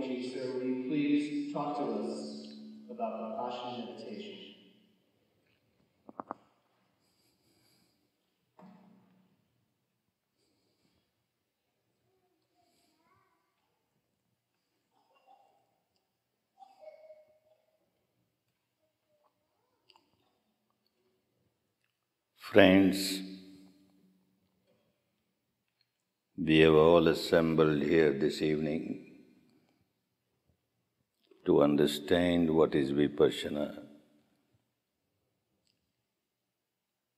Goenkaji, sir, will you please talk to us about Vipassana meditation? Friends, we have all assembled here this evening to understand what is Vipassana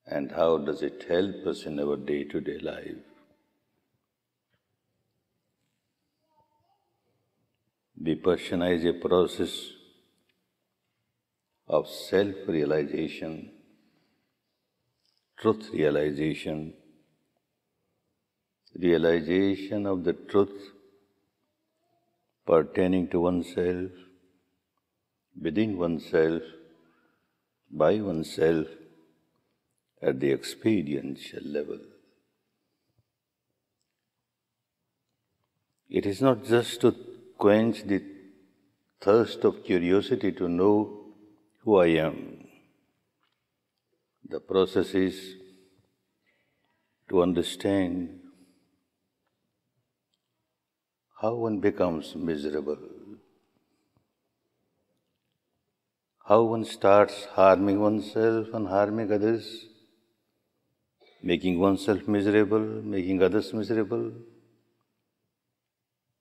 and how does it help us in our day-to-day life. Vipassana is a process of self-realization, truth realization, realization of the truth pertaining to oneself, within oneself, by oneself, at the experiential level. It is not just to quench the thirst of curiosity to know who I am. The process is to understand how one becomes miserable, how one starts harming oneself and harming others, making oneself miserable, making others miserable,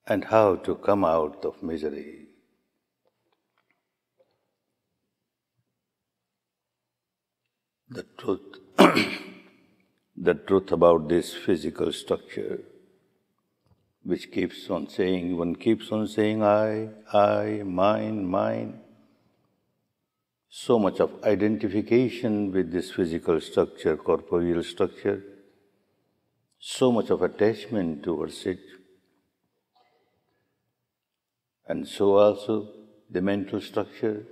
and how to come out of misery. The truth about this physical structure, which keeps on saying, one keeps on saying, I, mine. So much of identification with this physical structure, corporeal structure, so much of attachment towards it. And so also the mental structure,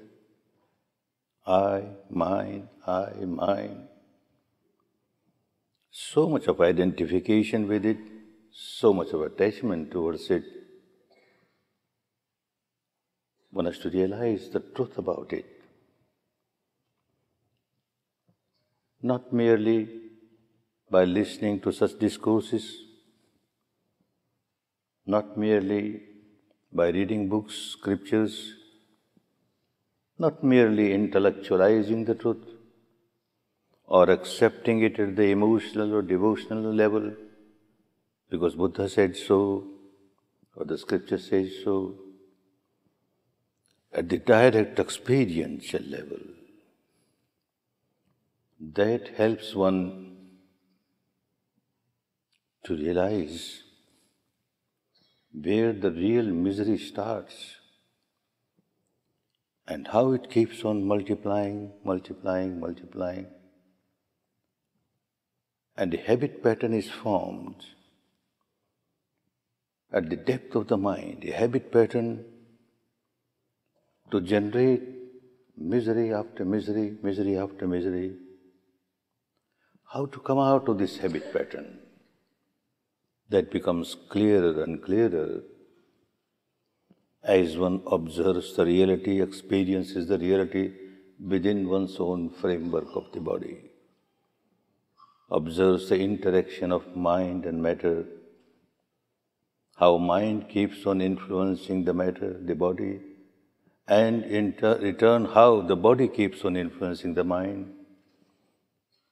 I, mine. So much of identification with it, so much of attachment towards it. One has to realize the truth about it. Not merely by listening to such discourses, not merely by reading books, scriptures, not merely intellectualizing the truth or accepting it at the emotional or devotional level because Buddha said so or the scripture says so. At the direct experiential level, that helps one to realize where the real misery starts and how it keeps on multiplying. And the habit pattern is formed at the depth of the mind, a habit pattern to generate misery after misery. How to come out of this habit pattern? That becomes clearer and clearer as one observes the reality, experiences the reality within one's own framework of the body. Observes the interaction of mind and matter, how mind keeps on influencing the matter, the body, and in return how the body keeps on influencing the mind.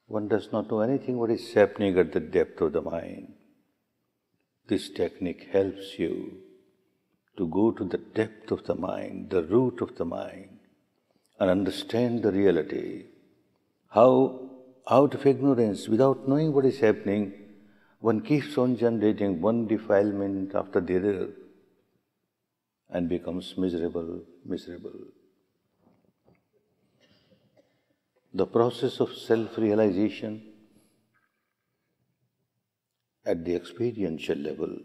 One does not know anything what is happening at the depth of the mind. This technique helps you to go to the depth of the mind, the root of the mind, and understand the reality. How out of ignorance, without knowing what is happening, one keeps on generating one defilement after the other and becomes miserable. The process of self-realization at the experiential level.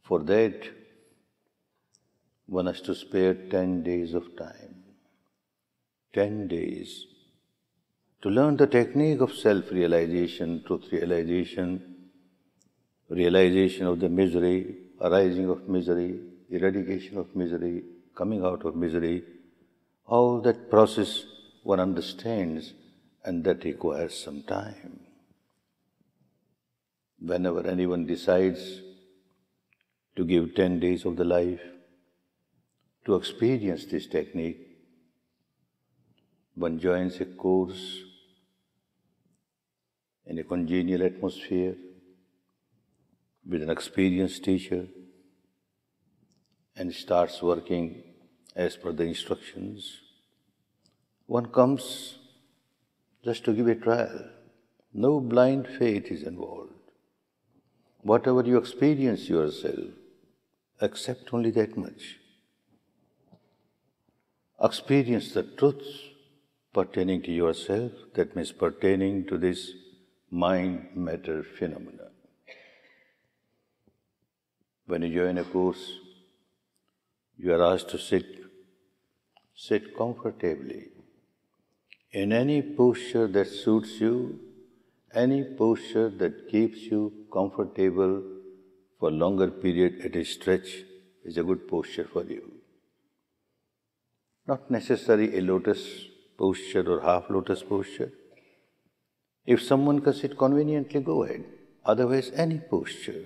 For that, one has to spare 10 days of time. 10 days to learn the technique of self-realization, truth realization, realization of the misery, arising of misery, eradication of misery, coming out of misery, all that process one understands, and that requires some time. Whenever anyone decides to give 10 days of the life to experience this technique, one joins a course in a congenial atmosphere with an experienced teacher and starts working as per the instructions. One comes just to give a trial. No blind faith is involved. Whatever you experience yourself, accept only that much. Experience the truths pertaining to yourself, that means pertaining to this mind-matter phenomena. When you join a course, you are asked to sit comfortably in any posture that suits you, any posture that keeps you comfortable for longer period at a stretch is a good posture for you. Not necessarily a lotus posture or half lotus posture. If someone can sit conveniently, go ahead. Otherwise, any posture.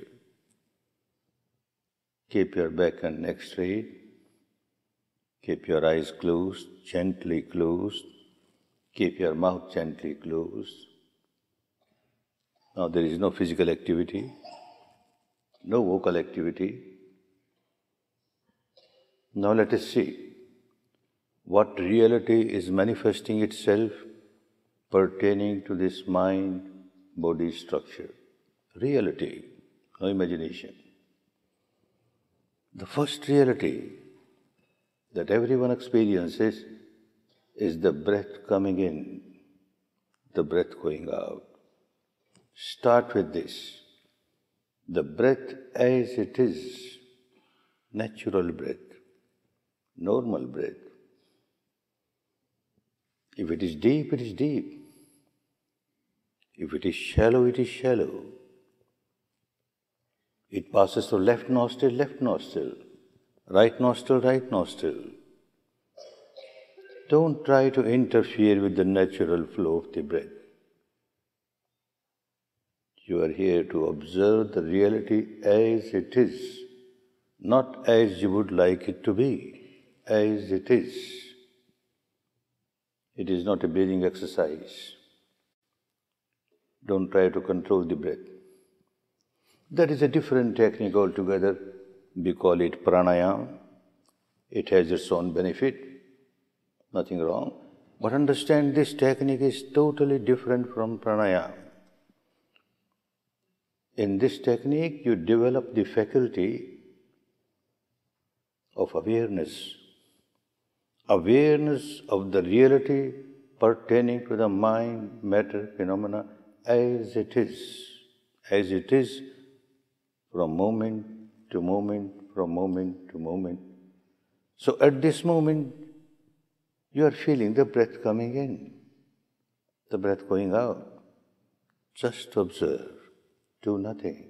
Keep your back and neck straight. Keep your eyes closed, gently closed. Keep your mouth gently closed. Now there is no physical activity, no vocal activity. Now let us see what reality is manifesting itself pertaining to this mind-body structure. Reality, no imagination. The first reality that everyone experiences is the breath coming in, the breath going out. Start with this. The breath as it is, natural breath, normal breath. If it is deep, it is deep. If it is shallow, it is shallow. It passes through left nostril, right nostril. Don't try to interfere with the natural flow of the breath. You are here to observe the reality as it is, not as you would like it to be, as it is. It is not a breathing exercise. Don't try to control the breath. That is a different technique altogether. We call it pranayama. It has its own benefit, nothing wrong. But understand, this technique is totally different from pranayama. In this technique, you develop the faculty of awareness of the reality pertaining to the mind-matter phenomena as it is from moment to moment, from moment to moment. So at this moment, you are feeling the breath coming in, the breath going out. Just observe, do nothing.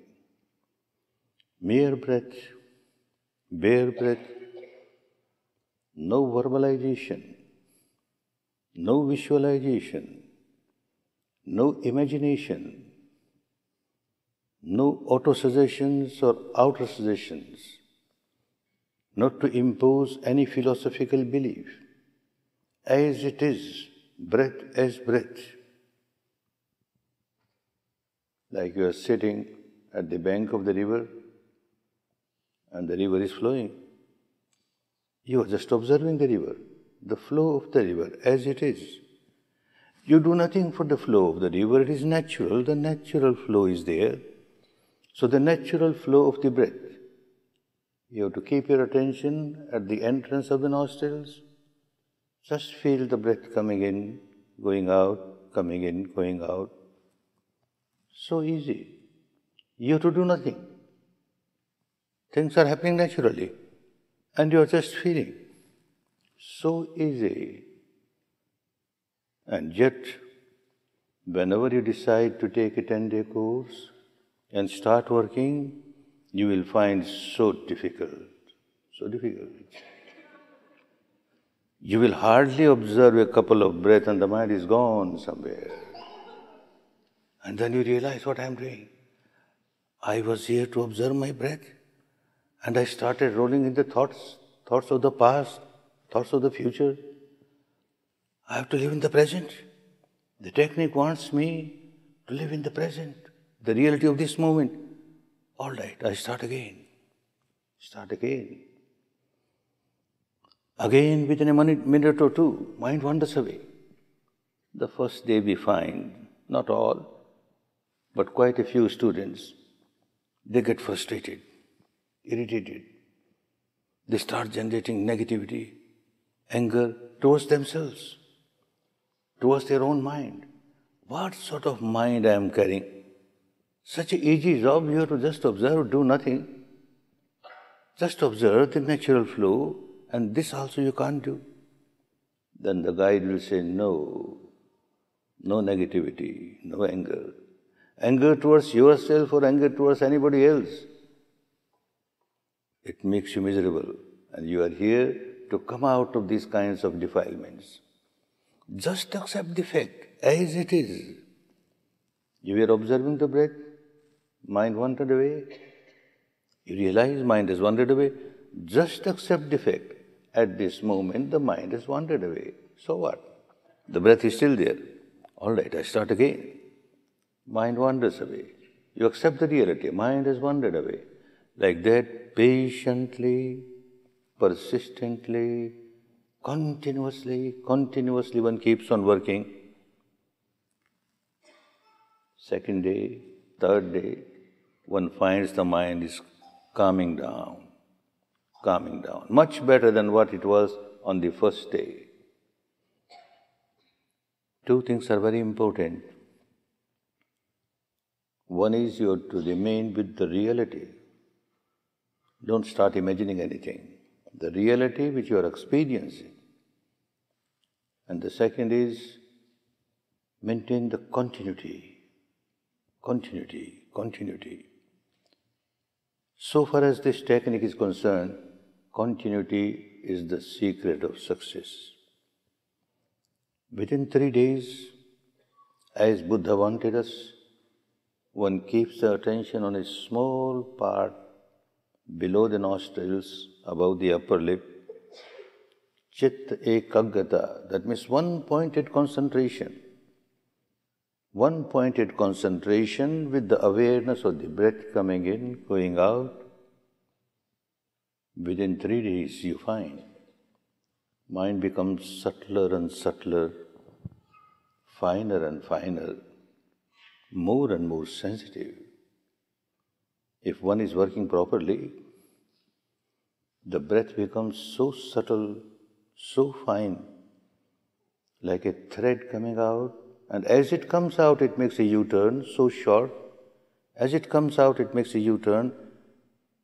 Mere breath, bare breath, no verbalization, no visualization, no imagination, no auto-suggestions or outer-suggestions, not to impose any philosophical belief. As it is, breath as breath. Like you are sitting at the bank of the river and the river is flowing. You are just observing the river, the flow of the river as it is. You do nothing for the flow of the river, it is natural, the natural flow is there. So the natural flow of the breath, you have to keep your attention at the entrance of the nostrils. Just feel the breath coming in, going out, coming in, going out. So easy. You have to do nothing. Things are happening naturally, and you are just feeling. So easy. And yet, whenever you decide to take a 10-day course and start working, you will find so difficult, so difficult. You will hardly observe a couple of breaths and the mind is gone somewhere. And then you realize what I am doing. I was here to observe my breath and I started rolling in the thoughts of the past, thoughts of the future. I have to live in the present. The technique wants me to live in the present, the reality of this moment. All right, I start again. Again, within a minute or two, mind wanders away. The first day we find, not all, but quite a few students, they get frustrated, irritated. They start generating negativity, anger towards themselves, towards their own mind. What sort of mind I am carrying? Such an easy job here to just observe, do nothing. Just observe the natural flow, and this also you can't do. Then the guide will say, no negativity, no anger. Anger towards yourself or anger towards anybody else, it makes you miserable. And you are here to come out of these kinds of defilements. Just accept the fact as it is. You were observing the breath, mind wandered away. You realize mind has wandered away. Just accept the fact. At this moment, the mind has wandered away. So what? The breath is still there. All right, I start again. Mind wanders away. You accept the reality. Mind has wandered away. Like that, patiently, persistently, continuously one keeps on working. Second day, third day, one finds the mind is calming down, much better than what it was on the first day. Two things are very important. One is you have to remain with the reality. Don't start imagining anything. The reality which you are experiencing. And the second is maintain the continuity. So far as this technique is concerned, continuity is the secret of success. Within 3 days, as Buddha wanted us, one keeps the attention on a small part below the nostrils, above the upper lip. Chitta ekaggata, that means one-pointed concentration. One-pointed concentration with the awareness of the breath coming in, going out. Within 3 days, you find mind becomes subtler and subtler, finer and finer, more and more sensitive. If one is working properly, the breath becomes so subtle, so fine, like a thread coming out. And as it comes out, it makes a U-turn, so short. As it comes out, it makes a U-turn.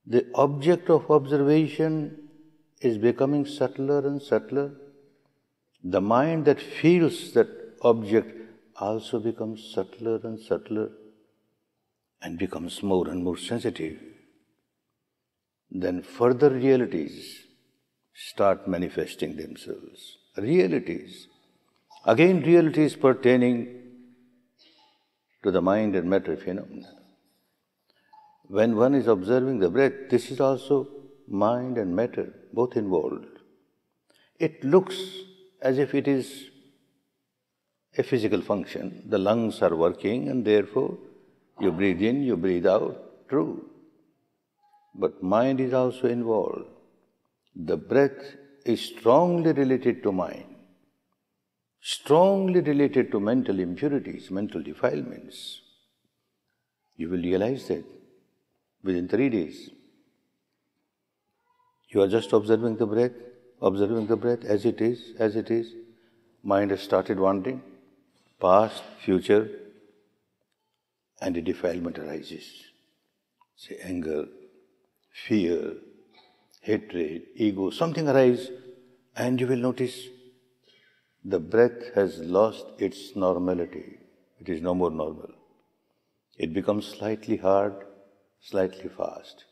The object of observation is becoming subtler and subtler. The mind that feels that object also becomes subtler and subtler and becomes more and more sensitive. Then further realities start manifesting themselves. Realities. Again, realities pertaining to the mind and matter phenomena. When one is observing the breath, this is also mind and matter, both involved. It looks as if it is a physical function. The lungs are working and therefore you breathe in, you breathe out. True. But mind is also involved. The breath is strongly related to mind, strongly related to mental impurities, mental defilements. You will realize that within 3 days. You are just observing the breath as it is. Mind has started wandering, past, future, and a defilement arises. Say anger, fear, hatred, ego, something arises, and you will notice the breath has lost its normality. It is no more normal. It becomes slightly hard, slightly fast.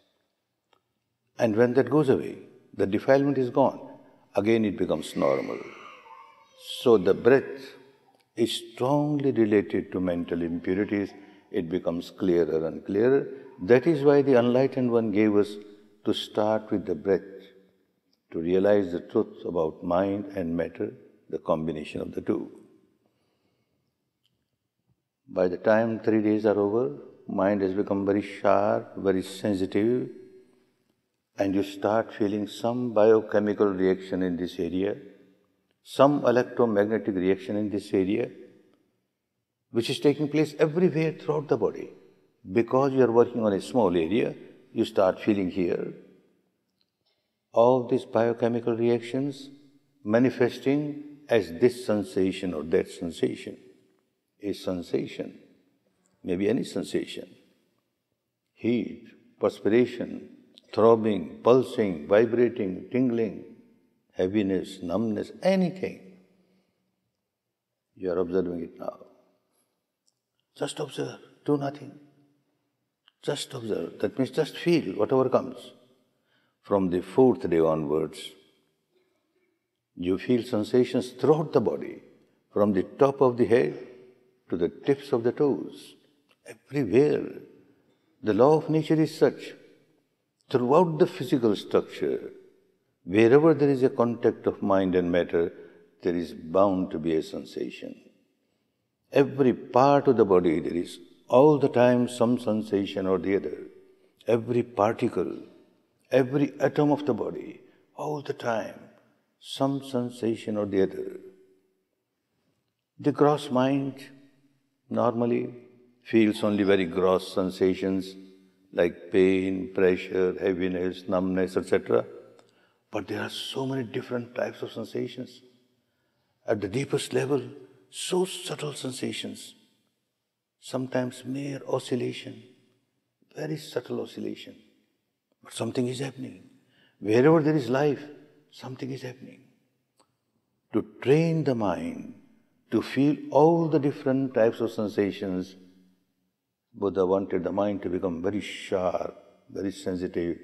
And when that goes away, the defilement is gone, again it becomes normal. So the breath is strongly related to mental impurities. It becomes clearer and clearer. That is why the Enlightened One gave us to start with the breath, to realize the truth about mind and matter, the combination of the two. By the time 3 days are over, mind has become very sharp, very sensitive, and you start feeling some biochemical reaction in this area, some electromagnetic reaction in this area, which is taking place everywhere throughout the body. Because you are working on a small area, you start feeling here all these biochemical reactions manifesting as this sensation or that sensation. A sensation, maybe any sensation, heat, perspiration, throbbing, pulsing, vibrating, tingling, heaviness, numbness, anything. You are observing it now. Just observe, do nothing. Just observe. That means just feel whatever comes. From the 4th day onwards, you feel sensations throughout the body, from the top of the head to the tips of the toes, everywhere. The law of nature is such. Throughout the physical structure, wherever there is a contact of mind and matter, there is bound to be a sensation. Every part of the body, there is all the time some sensation or the other. Every particle, every atom of the body, all the time, some sensation or the other. The gross mind normally feels only very gross sensations like pain, pressure, heaviness, numbness, etc. But there are so many different types of sensations. At the deepest level, so subtle sensations. Sometimes mere oscillation, very subtle oscillation. But something is happening. Wherever there is life, something is happening. To train the mind to feel all the different types of sensations, Buddha wanted the mind to become very sharp, very sensitive,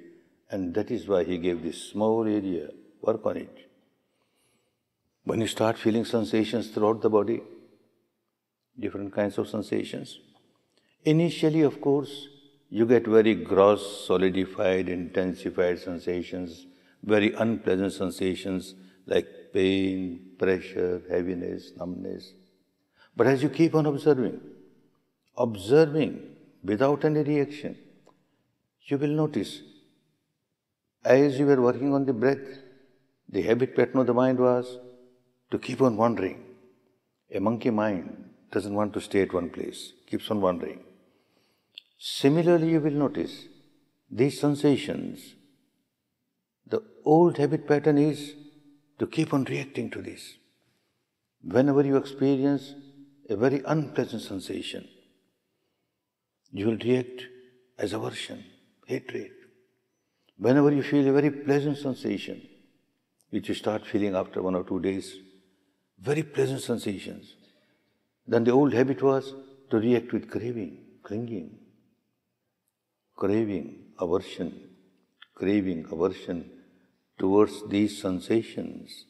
and that is why he gave this small area. Work on it. When you start feeling sensations throughout the body, different kinds of sensations, initially, of course, you get very gross, solidified, intensified sensations, very unpleasant sensations like pain, pressure, heaviness, numbness. But as you keep on observing without any reaction, you will notice, as you were working on the breath, the habit pattern of the mind was to keep on wandering. A monkey mind doesn't want to stay at one place, keeps on wandering. Similarly, you will notice these sensations, the old habit pattern is to keep on reacting to this. Whenever you experience a very unpleasant sensation, you will react as aversion, hatred. Whenever you feel a very pleasant sensation, which you start feeling after 1 or 2 days, very pleasant sensations, then the old habit was to react with craving, clinging, craving, aversion towards these sensations.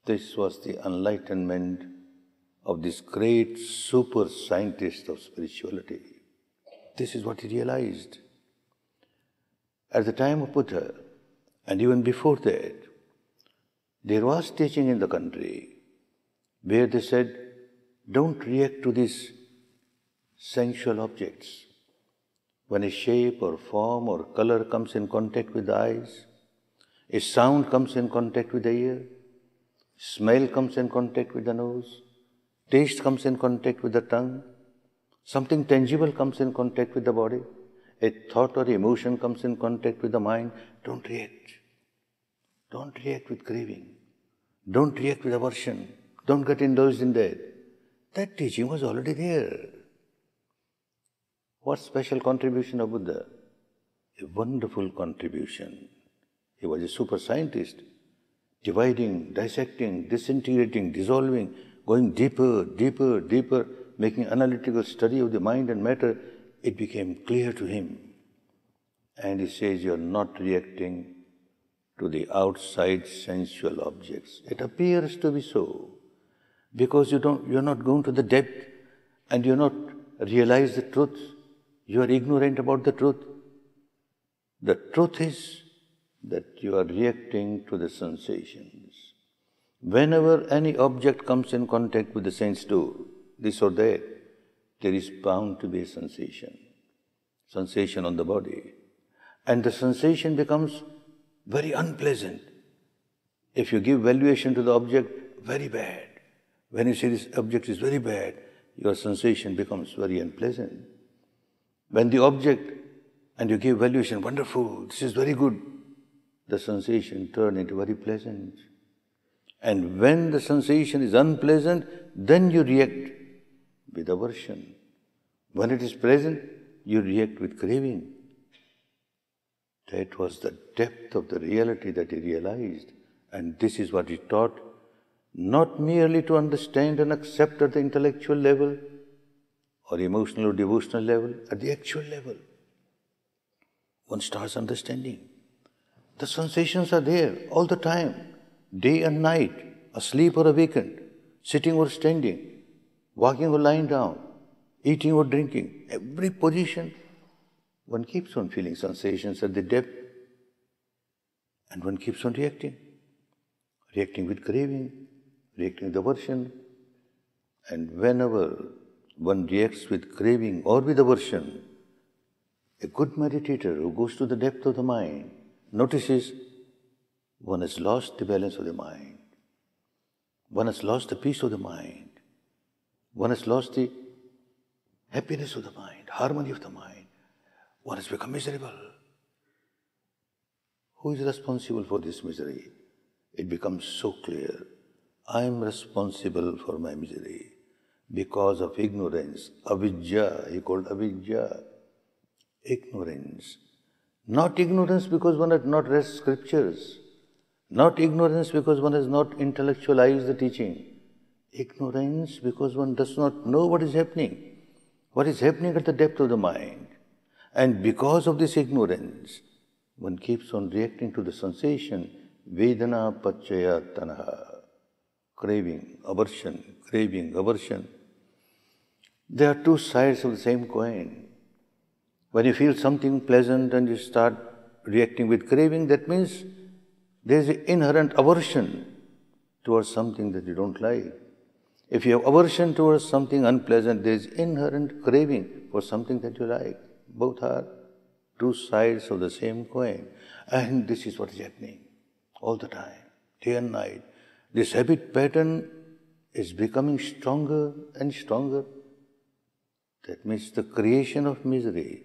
This was the enlightenment of this great super scientist of spirituality. This is what he realized. At the time of Buddha, and even before that, there was teaching in the country where they said, don't react to these sensual objects. When a shape or form or color comes in contact with the eyes, a sound comes in contact with the ear, smell comes in contact with the nose, taste comes in contact with the tongue, something tangible comes in contact with the body, a thought or emotion comes in contact with the mind, don't react. Don't react with craving. Don't react with aversion. Don't get indulged in that. That teaching was already there. What special contribution of Buddha? A wonderful contribution. He was a super scientist, dividing, dissecting, disintegrating, dissolving, going deeper, deeper, deeper, making analytical study of the mind and matter. It became clear to him. And he says you're not reacting to the outside sensual objects. It appears to be so, because you're not going to the depth and you're not realize the truth. You are ignorant about the truth. The truth is that you are reacting to the sensations. Whenever any object comes in contact with the sense door, this or that, there is bound to be a sensation on the body. And the sensation becomes very unpleasant. If you give valuation to the object, very bad. When you say this object is very bad, your sensation becomes very unpleasant. When the object, and you give valuation, wonderful, this is very good, the sensation turns into very pleasant. And when the sensation is unpleasant, then you react with aversion. When it is pleasant, you react with craving. That was the depth of the reality that he realized. And this is what he taught, not merely to understand and accept at the intellectual level or emotional or devotional level, at the actual level. One starts understanding. The sensations are there all the time, day and night, asleep or awakened, sitting or standing, walking or lying down, eating or drinking. Every position, one keeps on feeling sensations at the depth, and one keeps on reacting with craving, reacting with aversion. And whenever one reacts with craving or with aversion, a good meditator who goes to the depth of the mind notices one has lost the balance of the mind. One has lost the peace of the mind. One has lost the happiness of the mind, harmony of the mind. One has become miserable. Who is responsible for this misery? It becomes so clear. I am responsible for my misery because of ignorance. Avidya, he called avidya. Ignorance. Not ignorance because one has not read scriptures. Not ignorance because one has not intellectualized the teaching. Ignorance because one does not know what is happening at the depth of the mind. And because of this ignorance, one keeps on reacting to the sensation, Vedana Pachaya Tanaha, craving, aversion. There are two sides of the same coin. When you feel something pleasant and you start reacting with craving, that means there is an inherent aversion towards something that you don't like. If you have aversion towards something unpleasant, there is inherent craving for something that you like. Both are two sides of the same coin. And this is what is happening all the time, day and night. This habit pattern is becoming stronger and stronger. That means the creation of misery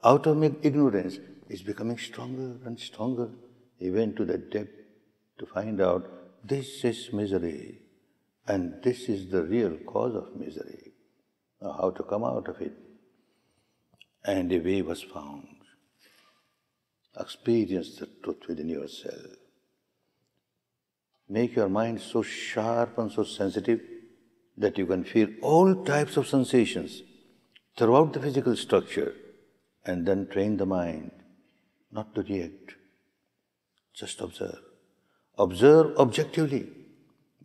out of ignorance is becoming stronger and stronger. He went to the depth to find out this is misery and this is the real cause of misery. Now, how to come out of it? And a way was found. Experience the truth within yourself. Make your mind so sharp and so sensitive that you can feel all types of sensations throughout the physical structure, and then train the mind not to react. Just observe. Observe objectively,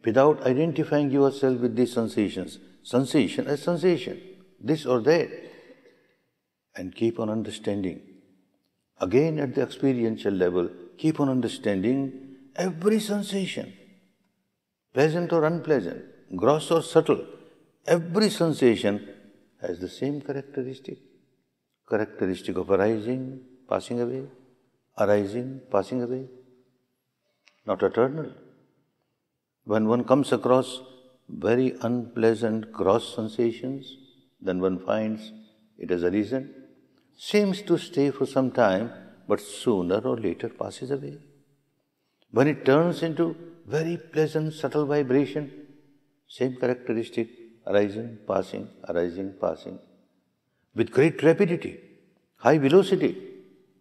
without identifying yourself with these sensations. Sensation as sensation, this or that. And keep on understanding. Again at the experiential level, keep on understanding every sensation, pleasant or unpleasant, gross or subtle. Every sensation has the same characteristic of arising, passing away, arising, passing away, not eternal. When one comes across very unpleasant gross sensations, then one finds it has arisen, seems to stay for some time, but sooner or later passes away. When it turns into very pleasant, subtle vibration, same characteristic, arising, passing, with great rapidity, high velocity,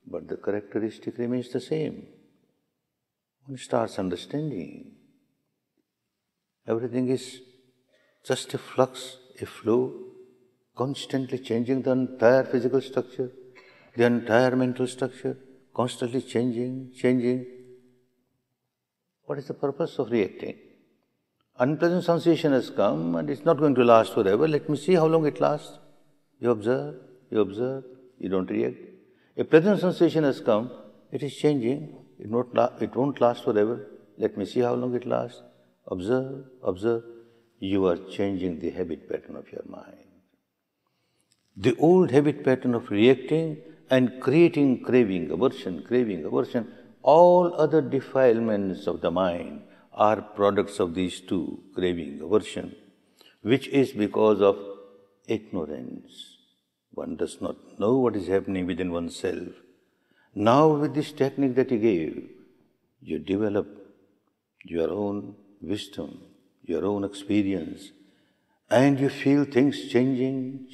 but the characteristic remains the same. One starts understanding. Everything is just a flux, a flow, constantly changing the entire physical structure. the entire mental structure, constantly changing. What is the purpose of reacting? Unpleasant sensation has come and it's not going to last forever. Let me see how long it lasts. You observe, you don't react. A pleasant sensation has come, it is changing, it won't last forever. Let me see how long it lasts. Observe. You are changing the habit pattern of your mind. The old habit pattern of reacting and creating craving, aversion, all other defilements of the mind are products of these two, craving, aversion, which is because of ignorance. One does not know what is happening within oneself. Now with this technique that he gave, you develop your own wisdom, your own experience, and you feel things changing,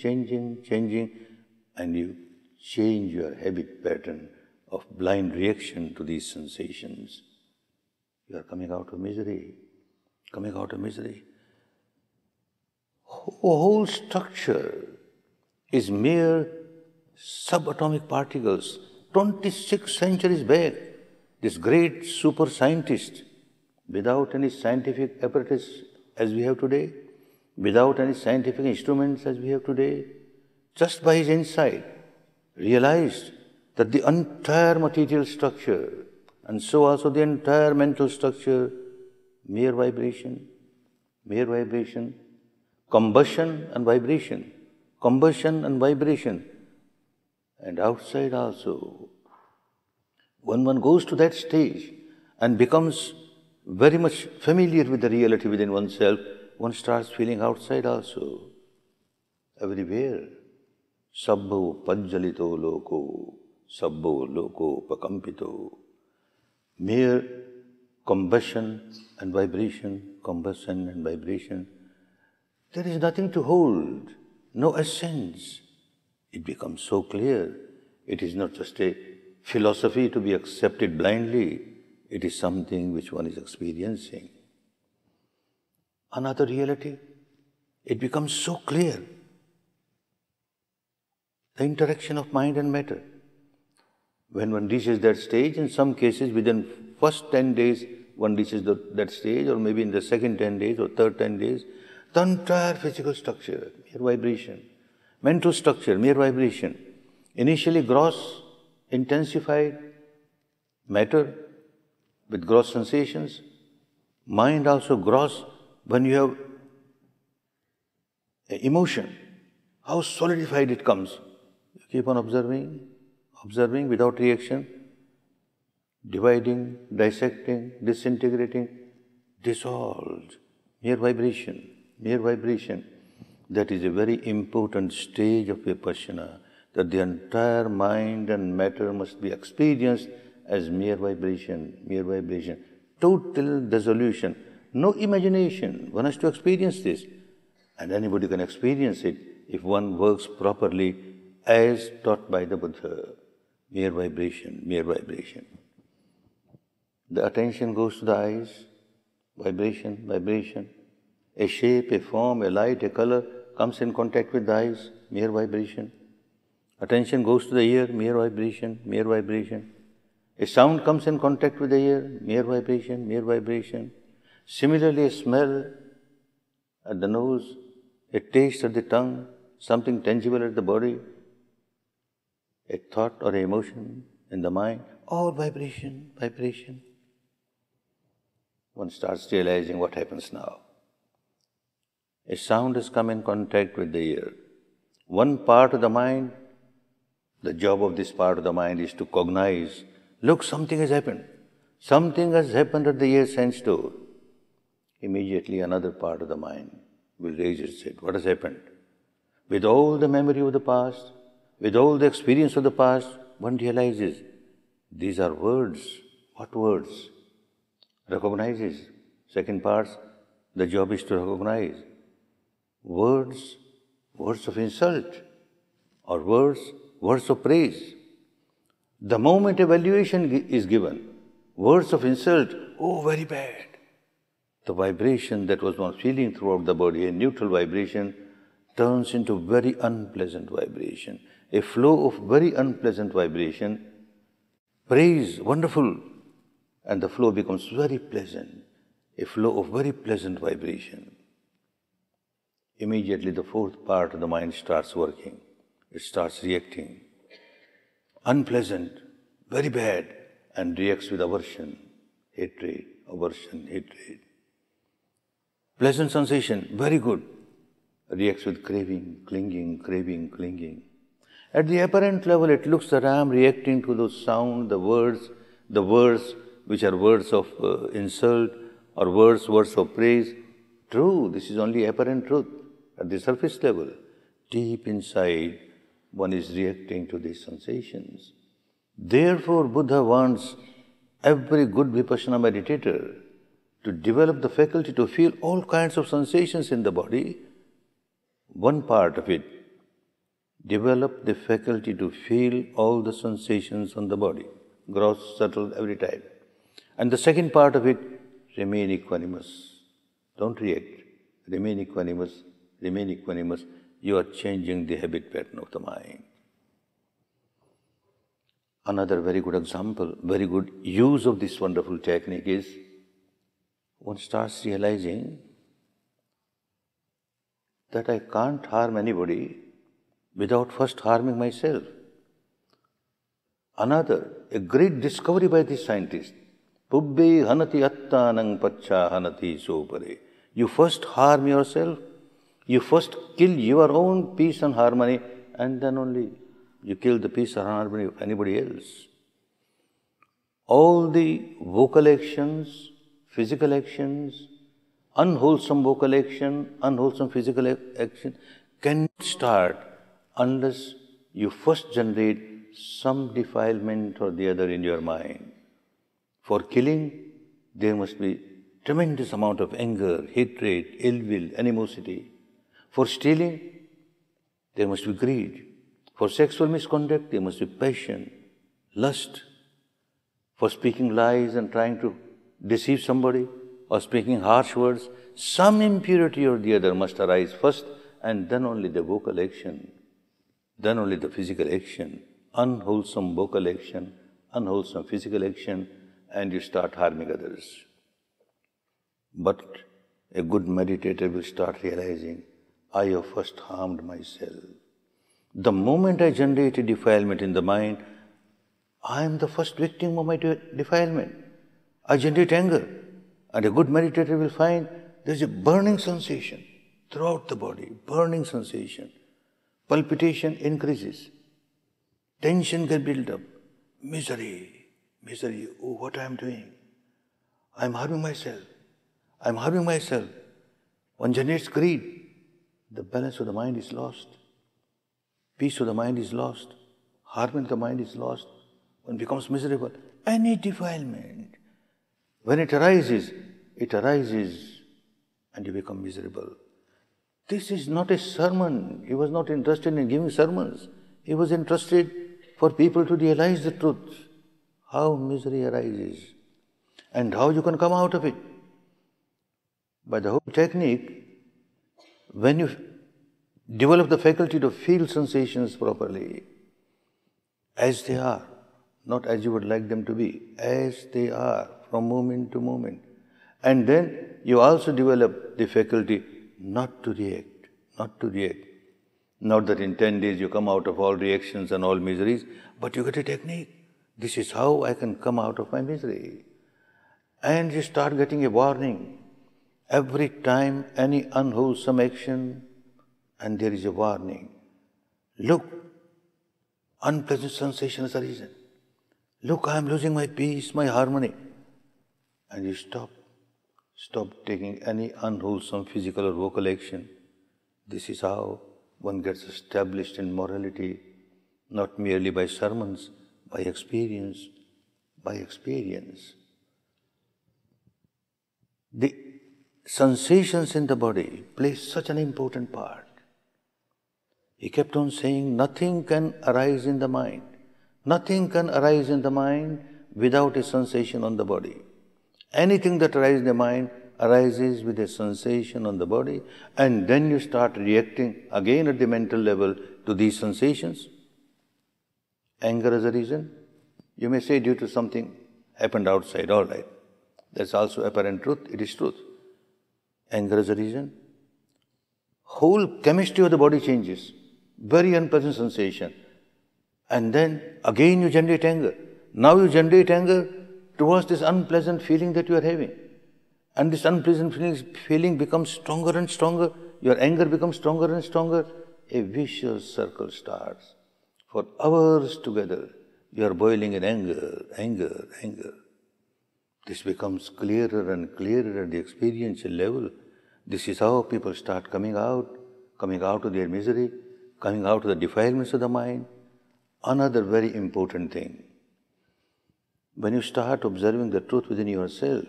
and you change your habit pattern of blind reaction to these sensations. You are coming out of misery. Whole structure is mere subatomic particles. 26 centuries back, this great super scientist, without any scientific apparatus as we have today, without any scientific instruments as we have today, just by his insight, realized that the entire material structure, and so also the entire mental structure, mere vibration, combustion and vibration. And outside also, when one goes to that stage and becomes very much familiar with the reality within oneself, one starts feeling outside also, everywhere. Sabbo pajjalito loko pakampito. Mere combustion and vibration. There is nothing to hold, no essence. It becomes so clear. It is not just a philosophy to be accepted blindly. It is something which one is experiencing. Another reality, it becomes so clear. The interaction of mind and matter. When one reaches that stage, in some cases within first 10 days, one reaches that stage, or maybe in the second 10 days or third 10 days, the entire physical structure, mere vibration. Mental structure, mere vibration. Initially gross, intensified matter with gross sensations. Mind also gross when you have emotion. How solidified it comes. You keep on observing without reaction, dividing, dissecting, disintegrating, dissolved. Mere vibration. That is a very important stage of Vipassana, that the entire mind and matter must be experienced as mere vibration. Total dissolution, no imagination. One has to experience this. And anybody can experience it if one works properly as taught by the Buddha. Mere vibration. The attention goes to the eyes, vibration. A shape, a form, a light, a color comes in contact with the eyes, mere vibration. Attention goes to the ear, mere vibration. A sound comes in contact with the ear, mere vibration. Similarly, a smell at the nose, a taste at the tongue, something tangible at the body, a thought or an emotion in the mind, all vibration. One starts realizing what happens now. A sound has come in contact with the ear. One part of the mind, the job of this part of the mind is to cognize, look, something has happened. Something has happened at the ear sense door. Immediately another part of the mind will raise its head. What has happened? With all the memory of the past, with all the experience of the past, one realizes these are words. What words? Recognizes. Second part, the job is to recognize. Words of insult, or words of praise. The moment evaluation is given, words of insult, oh, very bad. The vibration that was one feeling throughout the body, a neutral vibration, turns into very unpleasant vibration, a flow of very unpleasant vibration, praise, wonderful, and the flow becomes very pleasant, a flow of very pleasant vibration. Immediately the fourth part of the mind starts working. It starts reacting. Unpleasant, very bad, and reacts with aversion, hatred, aversion, hatred. Pleasant sensation, very good, reacts with craving, clinging. At the apparent level, it looks that I am reacting to those sound, the words which are words of insult or words of praise. True, this is only apparent truth at the surface level. Deep inside, one is reacting to these sensations. Therefore, Buddha wants every good Vipassana meditator to develop the faculty to feel all kinds of sensations in the body. One part of it, develop the faculty to feel all the sensations on the body, gross, subtle, every type. And the second part of it, remain equanimous. Don't react. Remain equanimous. You are changing the habit pattern of the mind. Another very good example, very good use of this wonderful technique is one starts realizing that I can't harm anybody without first harming myself. Another, a great discovery by this scientist, Pubbe hanati attanang pacha hanati sopare. You first harm yourself, you first kill your own peace and harmony, and then only you kill the peace and harmony of anybody else. All the vocal actions, physical actions, unwholesome vocal action, unwholesome physical action cannot start unless you first generate some defilement or the other in your mind. For killing, there must be tremendous amount of anger, hatred, ill will, animosity. For stealing, there must be greed. For sexual misconduct, there must be passion, lust. For speaking lies and trying to deceive somebody or speaking harsh words, some impurity or the other must arise first, and then only the vocal action, then only the physical action, unwholesome vocal action, unwholesome physical action, and you start harming others. But a good meditator will start realizing, I have first harmed myself. The moment I generate a defilement in the mind, I am the first victim of my defilement. I generate anger. And a good meditator will find there is a burning sensation throughout the body, burning sensation. Palpitation increases. Tension can build up. Misery. Oh, what I am doing? I am harming myself. One generates greed. The balance of the mind is lost. Peace of the mind is lost. Harmony of the mind is lost. One becomes miserable. Any defilement, when it arises and you become miserable. This is not a sermon. He was not interested in giving sermons. He was interested for people to realize the truth, how misery arises and how you can come out of it. By the whole technique, when you develop the faculty to feel sensations properly, as they are, not as you would like them to be, as they are, from moment to moment. And then you also develop the faculty not to react. Not that in 10 days you come out of all reactions and all miseries, but you get a technique. This is how I can come out of my misery. And you start getting a warning. Every time any unwholesome action, and there is a warning. Look, unpleasant sensation has arisen. Look, I am losing my peace, my harmony. And you stop taking any unwholesome physical or vocal action. This is how one gets established in morality, not merely by sermons, by experience. The sensations in the body play such an important part. He kept on saying, nothing can arise in the mind. Nothing can arise in the mind without a sensation on the body. Anything that arises in the mind arises with a sensation on the body, and then you start reacting again at the mental level to these sensations. Anger as a reason? You may say due to something happened outside, all right. That's also apparent truth, it is truth. Anger as a reason? Whole chemistry of the body changes. Very unpleasant sensation. And then again you generate anger. Now you generate anger towards this unpleasant feeling that you are having. And this unpleasant feeling becomes stronger and stronger. Your anger becomes stronger and stronger. A vicious circle starts. For hours together, you are boiling in anger, anger, anger. This becomes clearer and clearer at the experiential level. This is how people start coming out of their misery, coming out of the defilements of the mind. Another very important thing, when you start observing the truth within yourself,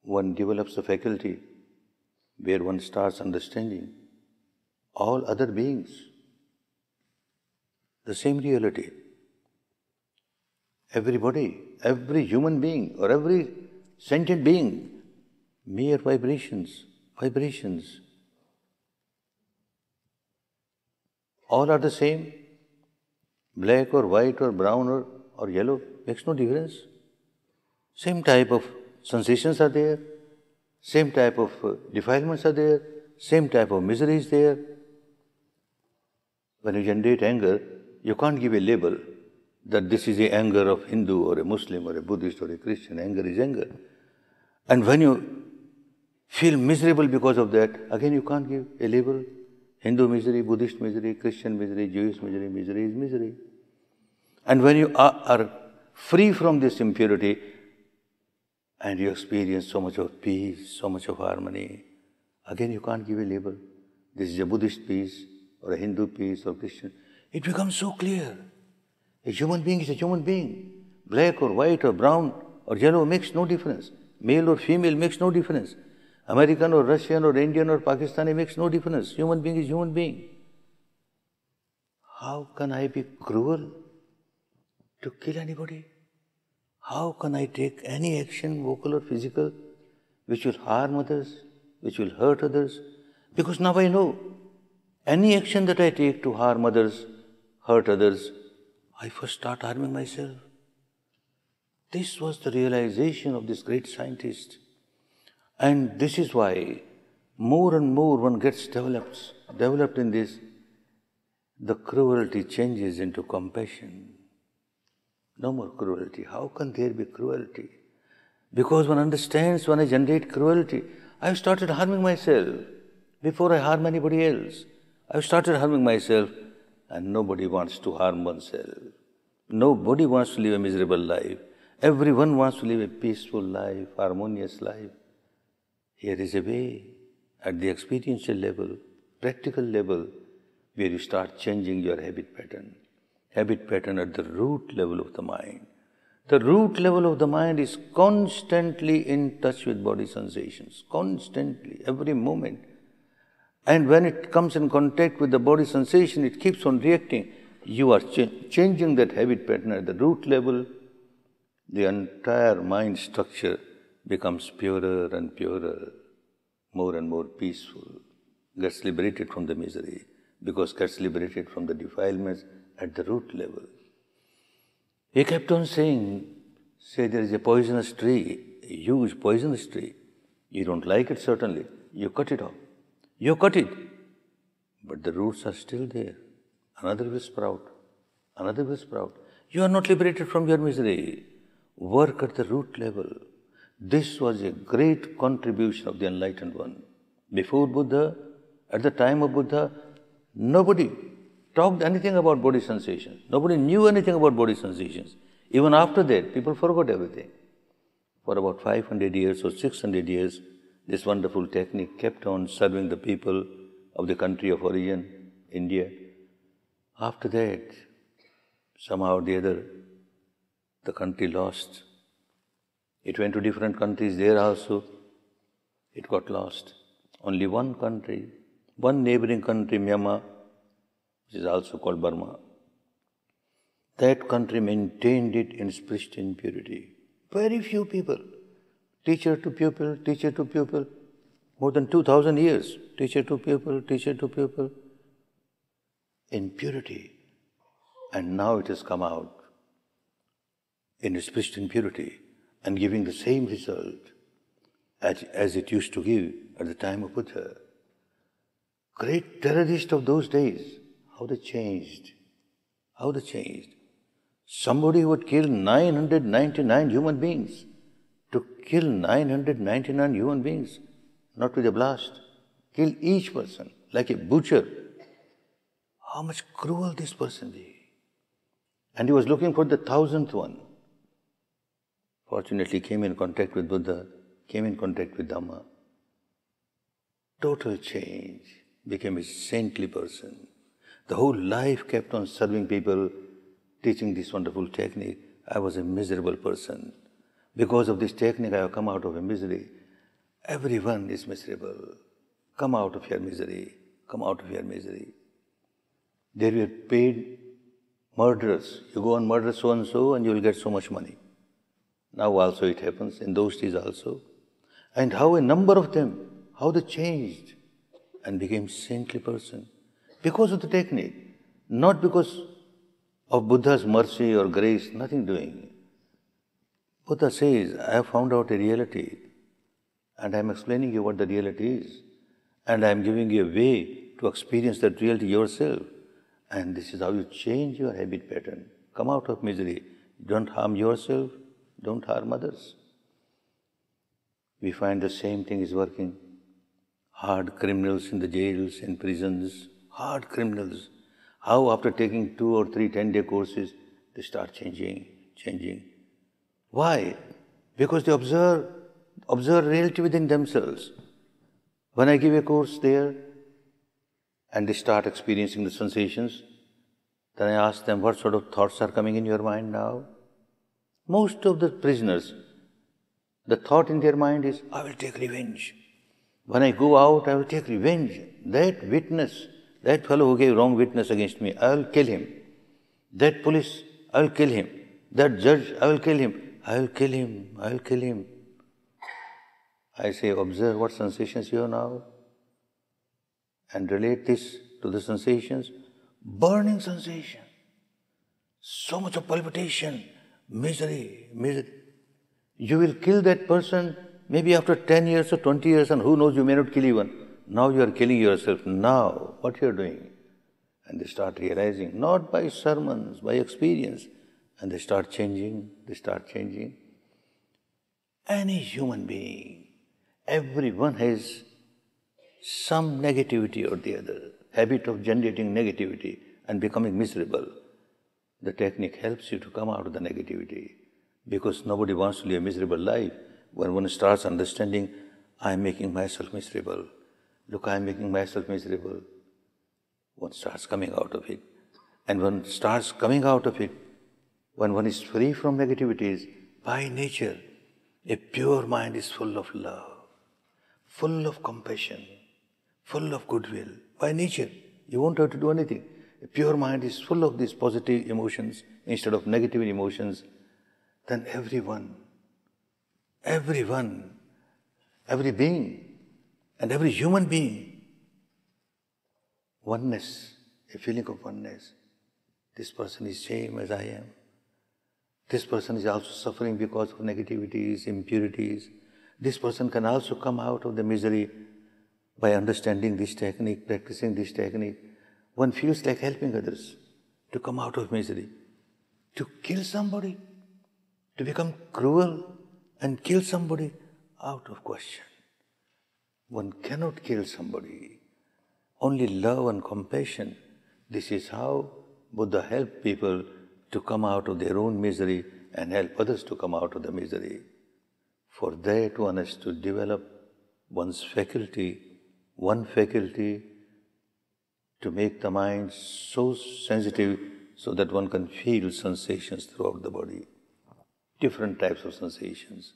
one develops a faculty where one starts understanding all other beings, the same reality. Everybody, every human being or every sentient being, mere vibrations, vibrations. All are the same. Black or white or brown or yellow, makes no difference. Same type of sensations are there, same type of defilements are there, same type of misery is there. When you generate anger, you can't give a label that this is the anger of Hindu or a Muslim or a Buddhist or a Christian. Anger is anger. And when you feel miserable because of that, again you can't give a label. Hindu misery, Buddhist misery, Christian misery, Jewish misery, misery is misery. And when you are free from this impurity and you experience so much of peace, so much of harmony, again you can't give a label. This is a Buddhist peace or a Hindu peace or Christian. It becomes so clear. A human being is a human being. Black or white or brown or yellow makes no difference. Male or female makes no difference. American or Russian or Indian or Pakistani makes no difference. Human being is human being. How can I be cruel to kill anybody? How can I take any action, vocal or physical, which will harm others, which will hurt others? Because now I know, any action that I take to harm others, hurt others, I first start harming myself. This was the realization of this great scientist. And this is why more and more one gets developed in this, the cruelty changes into compassion. No more cruelty. How can there be cruelty? Because one understands when I generate cruelty, I've started harming myself before I harm anybody else. I've started harming myself, and nobody wants to harm oneself. Nobody wants to live a miserable life. Everyone wants to live a peaceful life, harmonious life. Here is a way, at the experiential level, practical level, where you start changing your habit pattern. Habit pattern at the root level of the mind. The root level of the mind is constantly in touch with body sensations, constantly, every moment. And when it comes in contact with the body sensation, it keeps on reacting. You are changing that habit pattern at the root level. The entire mind structure becomes purer and purer, more and more peaceful, gets liberated from the misery, because gets liberated from the defilements at the root level. He kept on saying, say there is a poisonous tree, a huge poisonous tree. You don't like it certainly, you cut it off. You cut it, but the roots are still there. Another will sprout, another will sprout. You are not liberated from your misery. Work at the root level. This was a great contribution of the Enlightened One. Before Buddha, at the time of Buddha, nobody talked anything about body sensations. Nobody knew anything about body sensations. Even after that, people forgot everything. For about 500 years or 600 years, this wonderful technique kept on serving the people of the country of origin, India. After that, somehow or the other, the country lost. It went to different countries there also. It got lost. Only one country, one neighboring country, Myanmar, which is also called Burma, that country maintained it in its pristine purity. Very few people, teacher to pupil, more than 2,000 years, teacher to pupil, in purity. And now it has come out in its pristine purity and giving the same result as it used to give at the time of Buddha. Great terrorists of those days, how they changed. How they changed. Somebody would kill 999 human beings. To kill 999 human beings, not with a blast. Kill each person like a butcher. How much cruel this person be. And he was looking for the 1,000th one. Fortunately, came in contact with Buddha, came in contact with Dhamma. Total change, became a saintly person. The whole life kept on serving people, teaching this wonderful technique. I was a miserable person. Because of this technique, I have come out of a misery. Everyone is miserable. Come out of your misery. Come out of your misery. There were paid murderers. You go and murder so-and-so and you will get so much money. Now also it happens, in those days also. And how a number of them, how they changed and became saintly person. Because of the technique. Not because of Buddha's mercy or grace, nothing doing. Buddha says, I have found out a reality and I am explaining you what the reality is. And I am giving you a way to experience that reality yourself. And this is how you change your habit pattern. Come out of misery. Don't harm yourself. Don't harm others. We find the same thing is working. Hard criminals in the jails, in prisons. Hard criminals. How after taking 2 or 3 10-day courses, they start changing. Why? Because they observe reality within themselves. When I give a course there, and they start experiencing the sensations, then I ask them, what sort of thoughts are coming in your mind now? Most of the prisoners, the thought in their mind is, I will take revenge. When I go out, I will take revenge. That witness, that fellow who gave wrong witness against me, I will kill him. That police, I will kill him. That judge, I will kill him. I will kill him. I will kill him. I say, observe what sensations you have now and relate this to the sensations. Burning sensation. So much of palpitation, misery. You will kill that person maybe after 10 years or 20 years, and who knows, you may not kill even. Now you are killing yourself. Now, what you are doing? And they start realizing, not by sermons, by experience. And they start changing. Any human being, everyone has some negativity or the other, habit of generating negativity and becoming miserable. The technique helps you to come out of the negativity because nobody wants to live a miserable life. When one starts understanding, I am making myself miserable. Look, I am making myself miserable. One starts coming out of it. And one starts coming out of it, when one is free from negativities, by nature, a pure mind is full of love, full of compassion, full of goodwill. By nature, you won't have to do anything. A pure mind is full of these positive emotions instead of negative emotions. Then everyone, every being, and every human being, oneness, a feeling of oneness. This person is same as I am. This person is also suffering because of negativities, impurities. This person can also come out of the misery by understanding this technique, practicing this technique. One feels like helping others to come out of misery. To kill somebody, to become cruel and kill somebody, out of question. One cannot kill somebody. Only love and compassion. This is how Buddha helped people to come out of their own misery and help others to come out of the misery. For that one has to develop one's faculty, one faculty to make the mind so sensitive so that one can feel sensations throughout the body, different types of sensations.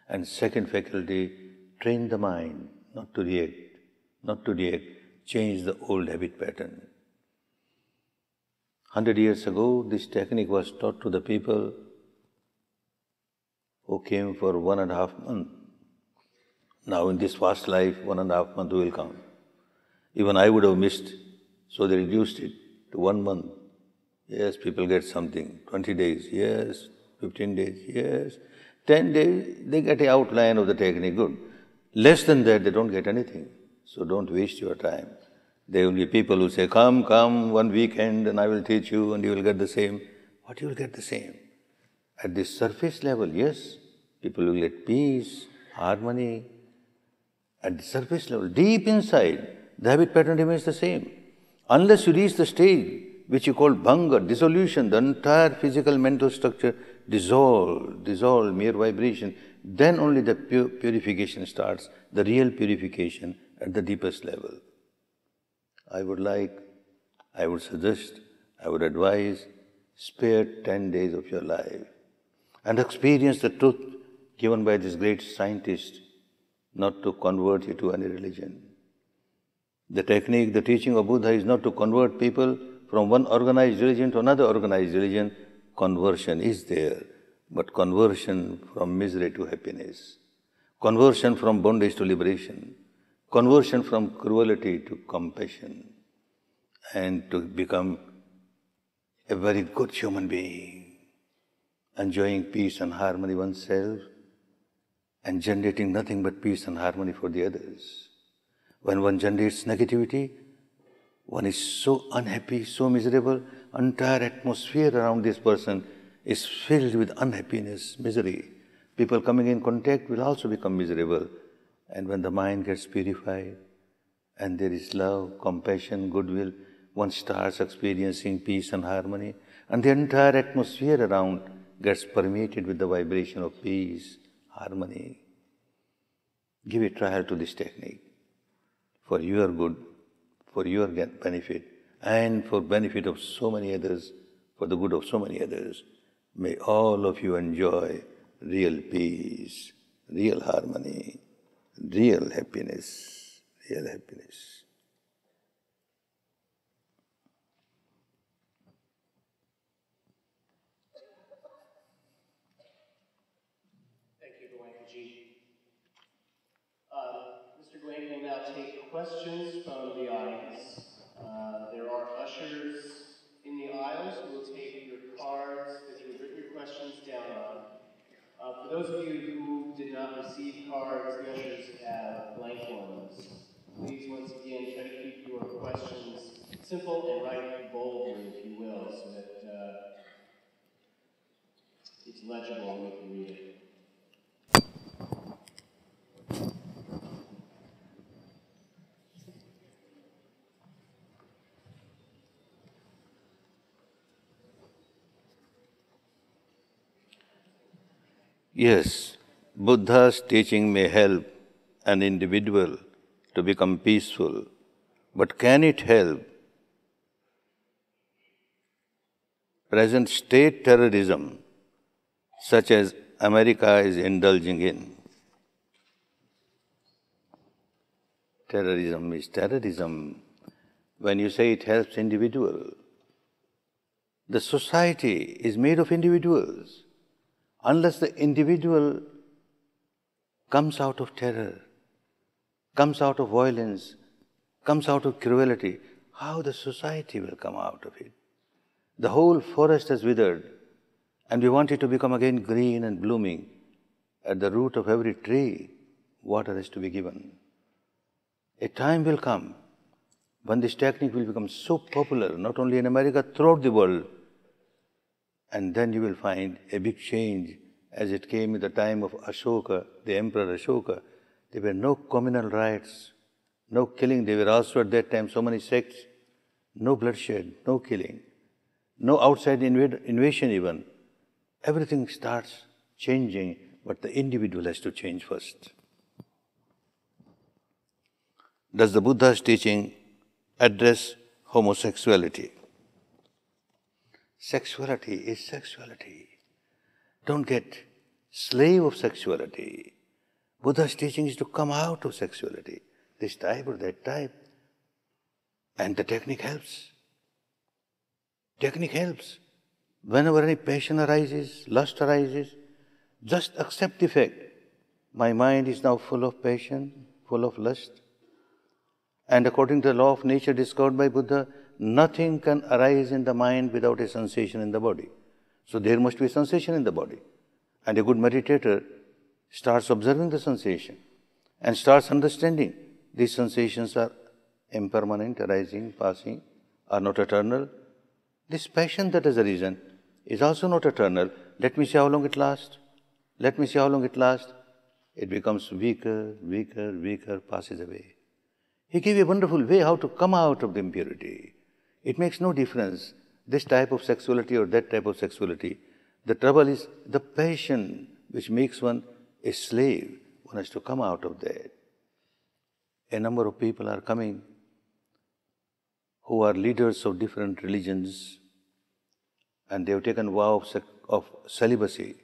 And second faculty, train the mind not to react, change the old habit pattern. 100 years ago, this technique was taught to the people who came for 1.5 months. Now in this fast life, 1.5 months will come. Even I would have missed, so they reduced it to 1 month. Yes, people get something. 20 days, yes. 15 days, yes. 10 days, they get an outline of the technique, good. Less than that, they don't get anything. So don't waste your time. There will be people who say, come, one weekend and I will teach you and you will get the same. What you will get the same? At the surface level, yes, people will get peace, harmony. At the surface level, deep inside, the habit pattern remains the same. Unless you reach the stage which you call bhanga, dissolution, the entire physical mental structure dissolve, mere vibration, then only the purification starts, the real purification at the deepest level. I would suggest, I would advise, spare 10 days of your life and experience the truth given by this great scientist, not to convert you to any religion. The technique, the teaching of Buddha is not to convert people from one organized religion to another organized religion. Conversion is there, but conversion from misery to happiness, conversion from bondage to liberation, conversion from cruelty to compassion, and to become a very good human being, enjoying peace and harmony oneself, and generating nothing but peace and harmony for the others. When one generates negativity, one is so unhappy, so miserable, entire atmosphere around this person is filled with unhappiness, misery. People coming in contact will also become miserable. And when the mind gets purified, and there is love, compassion, goodwill, one starts experiencing peace and harmony, and the entire atmosphere around gets permeated with the vibration of peace, harmony. Give a trial to this technique for your good, for your benefit, and for benefit of so many others, for the good of so many others. May all of you enjoy real peace, real harmony, real happiness, real happiness. Thank you, Goenkaji. Mr. Goenk will now take questions from the audience. There are ushers in the aisles who will take your cards that you have written your questions down on. For those of you who did not receive cards, the ushers have blank ones. Please, once again, try to keep your questions simple and write boldly, if you will, so that it's legible and we can read it. Yes, Buddha's teaching may help an individual to become peaceful, but can it help present state terrorism such as America is indulging in? Terrorism is terrorism. When you say it helps individual, the society is made of individuals. Unless the individual comes out of terror, comes out of violence, comes out of cruelty, how the society will come out of it? The whole forest has withered, and we want it to become again green and blooming. At the root of every tree, water is to be given. A time will come when this technique will become so popular, not only in America, throughout the world. And then you will find a big change as it came in the time of Ashoka, the Emperor Ashoka. There were no communal riots, no killing. There were also at that time so many sects, no bloodshed, no killing, no outside invasion even. Everything starts changing, but the individual has to change first. Does the Buddha's teaching address homosexuality? Sexuality is sexuality. Don't get slave of sexuality. Buddha's teaching is to come out of sexuality, this type or that type. And the technique helps. Technique helps. Whenever any passion arises, lust arises, just accept the fact. My mind is now full of passion, full of lust. And according to the law of nature discovered by Buddha, nothing can arise in the mind without a sensation in the body. So there must be a sensation in the body. And a good meditator starts observing the sensation and starts understanding these sensations are impermanent, arising, passing, are not eternal. This passion that has arisen is also not eternal. Let me see how long it lasts. Let me see how long it lasts. It becomes weaker, weaker, weaker, passes away. He gave a wonderful way how to come out of the impurity. It makes no difference, this type of sexuality or that type of sexuality. The trouble is the passion which makes one a slave. One has to come out of that. A number of people are coming who are leaders of different religions, and they have taken a vow of celibacy.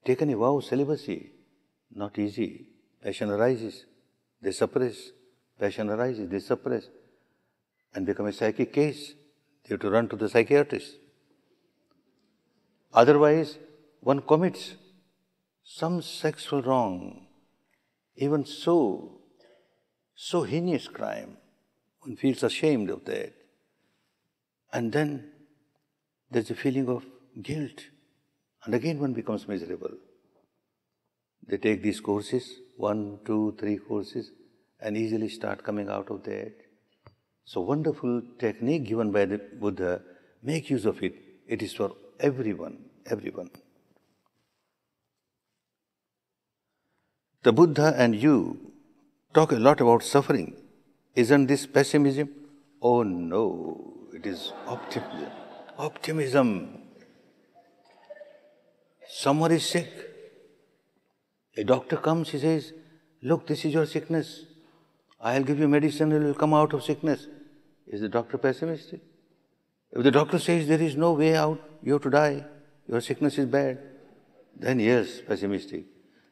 Taken a vow of celibacy, not easy. Passion arises, they suppress. Passion arises, they suppress, and become a psychic case. They have to run to the psychiatrist. Otherwise, one commits some sexual wrong, even so heinous crime. One feels ashamed of that. And then there's a feeling of guilt. And again one becomes miserable. They take these courses, 1, 2, 3 courses, and easily start coming out of that. So wonderful technique given by the Buddha, make use of it. It is for everyone, everyone. The Buddha and you talk a lot about suffering. Isn't this pessimism? Oh no, it is optimism. Optimism. Someone is sick. A doctor comes, he says, look, this is your sickness. I'll give you medicine, you will come out of sickness. Is the doctor pessimistic? If the doctor says there is no way out, you have to die, your sickness is bad, then yes, pessimistic.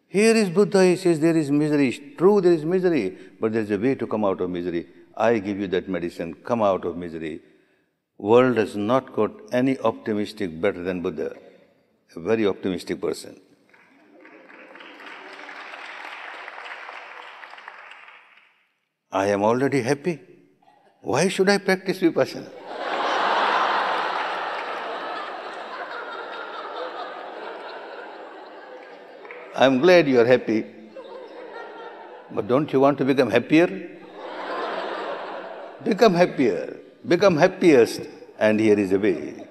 Here is Buddha, he says there is misery. True, there is misery, but there is a way to come out of misery. I give you that medicine, come out of misery. World has not got any optimistic better than Buddha. A very optimistic person. I am already happy. Why should I practice Vipassana? I am glad you are happy. But don't you want to become happier? Become happier. Become happiest. And here is a way.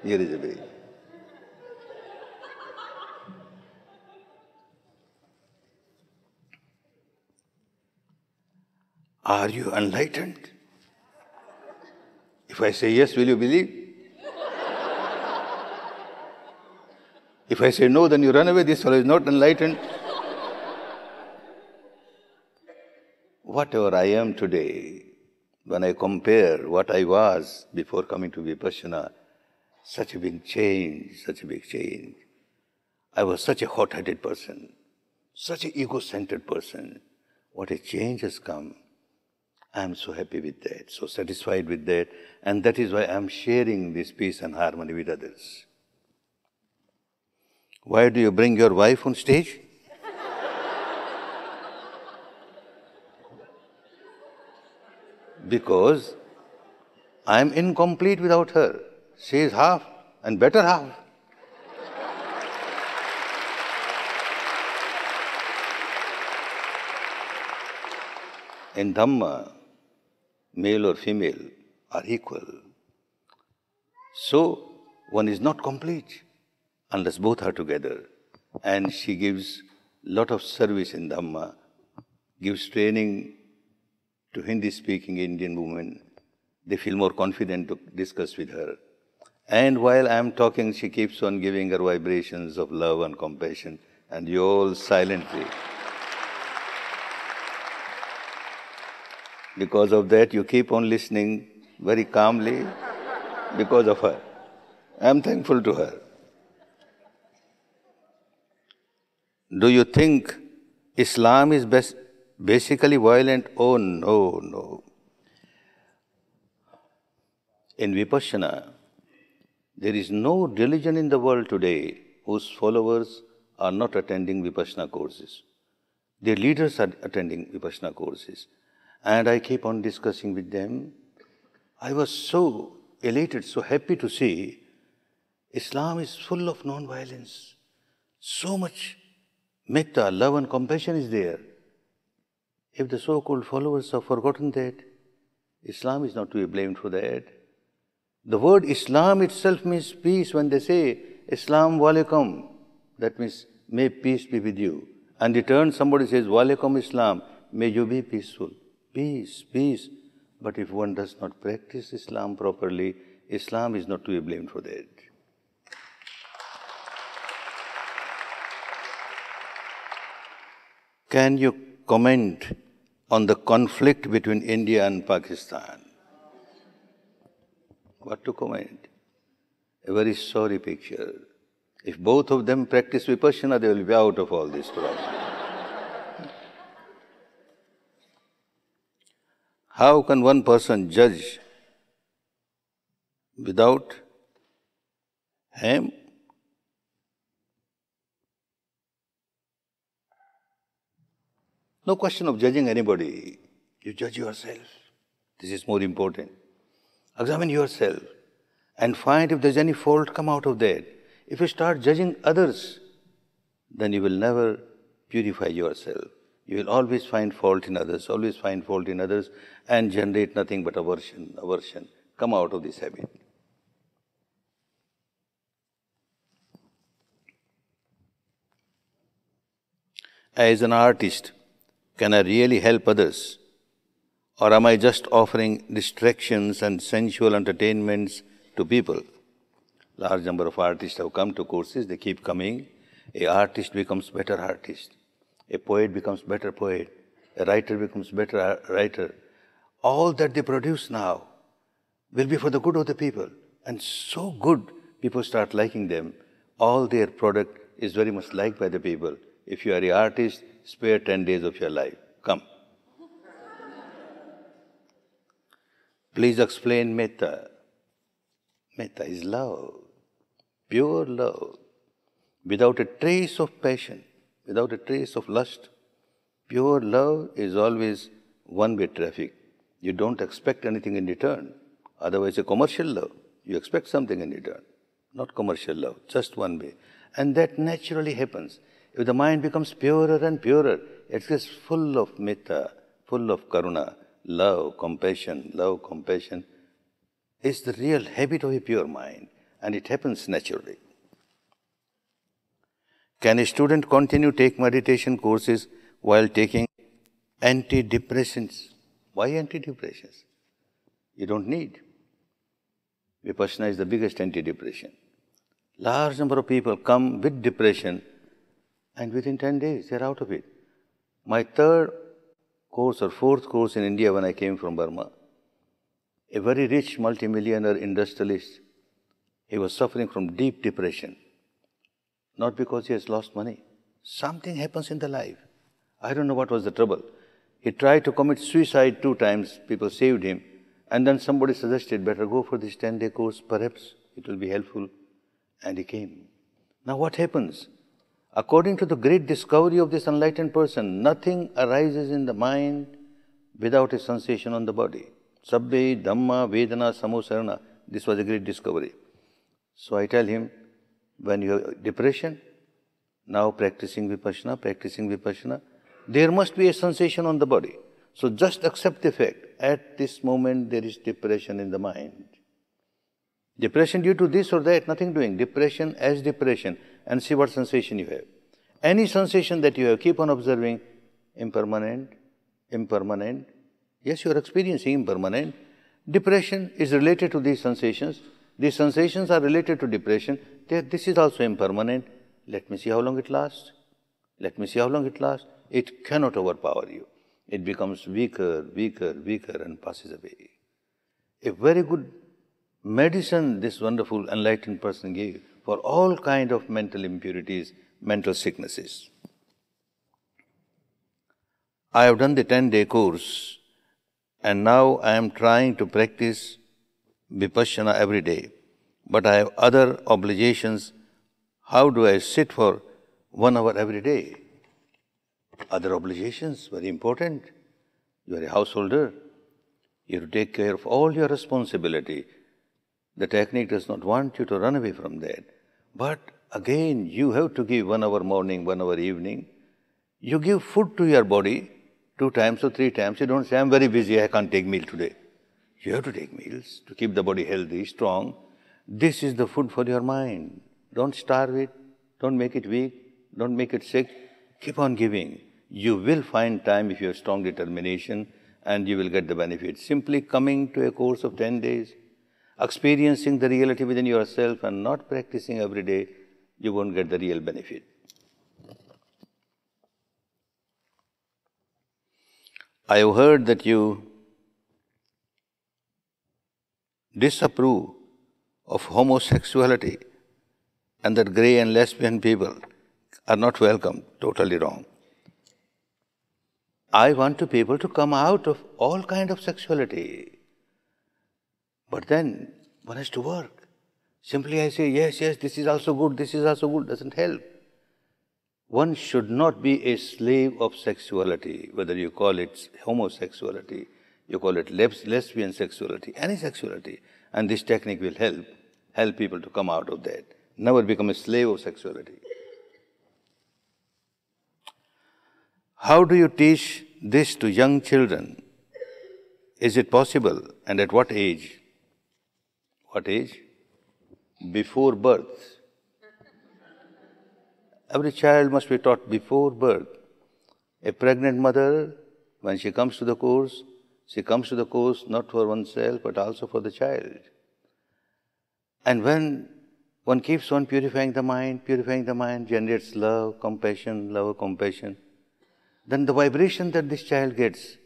Here is a way. Are you enlightened? If I say yes, will you believe? If I say no, then you run away. This fellow is not enlightened. Whatever I am today, when I compare what I was before coming to Vipassana, such a big change, such a big change. I was such a hot-headed person, such an ego-centered person. What a change has come. I am so happy with that, so satisfied with that, and that is why I am sharing this peace and harmony with others. Why do you bring your wife on stage? Because I am incomplete without her. She is half, and better half. In Dhamma, male or female are equal. So, one is not complete unless both are together. And she gives lot of service in Dhamma, gives training to Hindi-speaking Indian women. They feel more confident to discuss with her. And while I am talking, she keeps on giving her vibrations of love and compassion, and you all silently. Because of that, you keep on listening very calmly because of her. I am thankful to her. Do you think Islam is basically violent? Oh, no, no. In Vipassana, there is no religion in the world today whose followers are not attending Vipassana courses. Their leaders are attending Vipassana courses. And I keep on discussing with them. I was so elated, so happy to see Islam is full of non-violence. So much metta, love and compassion is there. If the so-called followers have forgotten that, Islam is not to be blamed for that. The word Islam itself means peace. When they say, Islam walaikum, that means, may peace be with you. And in return, somebody says, walaikum Islam, may you be peaceful. Peace, peace. But if one does not practice Islam properly, Islam is not to be blamed for that. Can you comment on the conflict between India and Pakistan? What to comment? A very sorry picture. If both of them practice Vipassana, they will be out of all this problem. How can one person judge without him? No question of judging anybody. You judge yourself. This is more important. Examine yourself and find if there's any fault, come out of that. If you start judging others, then you will never purify yourself. You will always find fault in others, and generate nothing but aversion. Come out of this habit. As an artist, can I really help others? Or am I just offering distractions and sensual entertainments to people? Large number of artists have come to courses, they keep coming. A artist becomes better artist. A poet becomes better poet. A writer becomes better writer. All that they produce now will be for the good of the people. And so good, people start liking them. All their product is very much liked by the people. If you are an artist, spare 10 days of your life. Come. Please explain metta. Metta is love, pure love, without a trace of passion, without a trace of lust. Pure love is always one-way traffic. You don't expect anything in return. Otherwise, a commercial love, you expect something in return. Not commercial love, just one way. And that naturally happens. If the mind becomes purer and purer, it gets full of metta, full of karuna, love, compassion is the real habit of a pure mind, and it happens naturally. Can a student continue to take meditation courses while taking antidepressants? Why antidepressants? You don't need. Vipassana is the biggest antidepressant. Large number of people come with depression, and within 10 days they're out of it. My third course or fourth course in India when I came from Burma, a very rich multimillionaire industrialist, he was suffering from deep depression. Not because he has lost money. Something happens in the life. I don't know what was the trouble. He tried to commit suicide 2 times, people saved him, and then somebody suggested, better go for this 10-day course, perhaps it will be helpful. And he came. Now what happens? According to the great discovery of this enlightened person, nothing arises in the mind without a sensation on the body. Sabbe, Dhamma, Vedana, Samosarana. This was a great discovery. So I tell him, when you have depression, now practicing Vipassana, there must be a sensation on the body. So just accept the fact, at this moment there is depression in the mind. Depression due to this or that, nothing doing. Depression as depression, and see what sensation you have. Any sensation that you have, keep on observing, impermanent. Yes, you are experiencing impermanent. Depression is related to these sensations. These sensations are related to depression. This is also impermanent. Let me see how long it lasts. It cannot overpower you. It becomes weaker, and passes away. A very good medicine this wonderful enlightened person gave for all kind of mental impurities, mental sicknesses. I have done the 10-day course, and now I am trying to practice Vipassana every day, but I have other obligations. How do I sit for 1 hour every day? Other obligations, very important. You are a householder. You have to take care of all your responsibility. The technique does not want you to run away from that. But again, you have to give 1 hour morning, 1 hour evening. You give food to your body 2 times or 3 times. You don't say, I'm very busy, I can't take meal today. You have to take meals to keep the body healthy, strong. This is the food for your mind. Don't starve it. Don't make it weak. Don't make it sick. Keep on giving. You will find time if you have strong determination, and you will get the benefit. Simply coming to a course of 10 days, experiencing the reality within yourself and not practicing every day, you won't get the real benefit. I have heard that you disapprove of homosexuality and that gay and lesbian people are not welcome. Totally wrong. I want people to come out of all kind of sexuality. But then one has to work. Simply I say, yes, this is also good, doesn't help. One should not be a slave of sexuality, whether you call it homosexuality, you call it lesbian sexuality, any sexuality. And this technique will help people to come out of that. Never become a slave of sexuality. How do you teach this to young children? Is it possible, and at what age? What age? Before birth. Every child must be taught before birth. A pregnant mother, when she comes to the course, she comes to the course not for oneself but also for the child. And when one keeps on purifying the mind, generates love, compassion, then the vibration that this child gets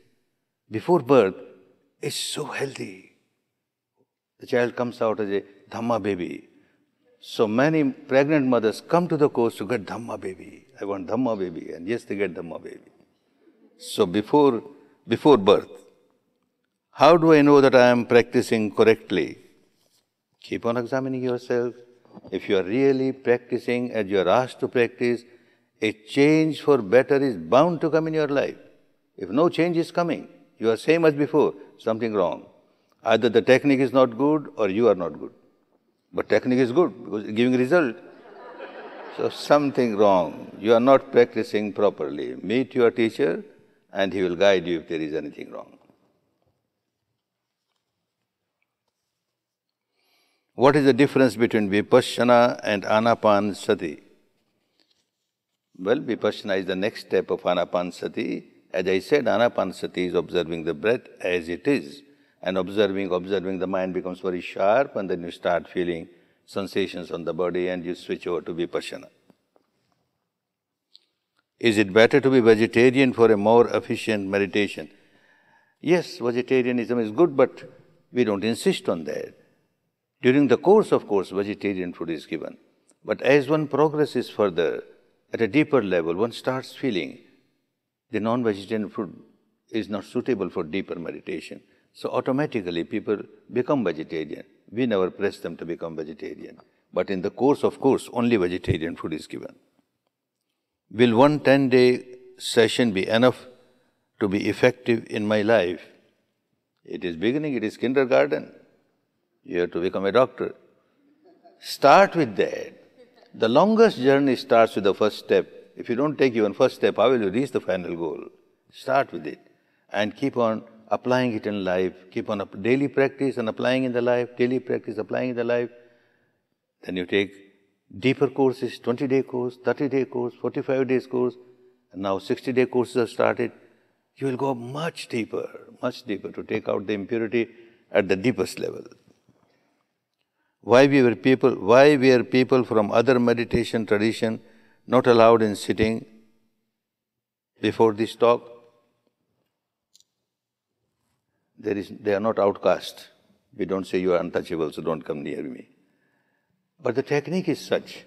before birth is so healthy. The child comes out as a Dhamma baby. So many pregnant mothers come to the course to get Dhamma baby. I want Dhamma baby. And yes, they get Dhamma baby. So before birth, how do I know that I am practicing correctly? Keep on examining yourself. If you are really practicing as you are asked to practice, a change for better is bound to come in your life. If no change is coming, you are same as before, something wrong. Either the technique is not good or you are not good. But technique is good because it's giving result. So something wrong. You are not practicing properly. Meet your teacher and he will guide you if there is anything wrong. What is the difference between Vipassana and Anapanasati? Well, Vipassana is the next step of Anapanasati. As I said, Anapanasati is observing the breath as it is. And observing, the mind becomes very sharp, and then you start feeling sensations on the body and you switch over to Vipassana. Is it better to be vegetarian for a more efficient meditation? Yes, vegetarianism is good, but we don't insist on that. During the course, of course, vegetarian food is given. But as one progresses further, at a deeper level, one starts feeling the non-vegetarian food is not suitable for deeper meditation. So automatically people become vegetarian. We never press them to become vegetarian. But in the course, of course, only vegetarian food is given. Will one 10-day session be enough to be effective in my life? It is beginning, it is kindergarten. You have to become a doctor. Start with that. The longest journey starts with the first step. If you don't take even first step, how will you reach the final goal? Start with it and keep on applying it in life. Keep on daily practice and applying in the life, daily practice, applying in the life. Then you take deeper courses, 20-day course, 30-day course, 45 days course, and now 60-day courses are started. You will go much deeper to take out the impurity at the deepest level. Why were people from other meditation tradition not allowed in sitting before this talk? They are not outcast. We don't say you are untouchable, so don't come near me. But the technique is such.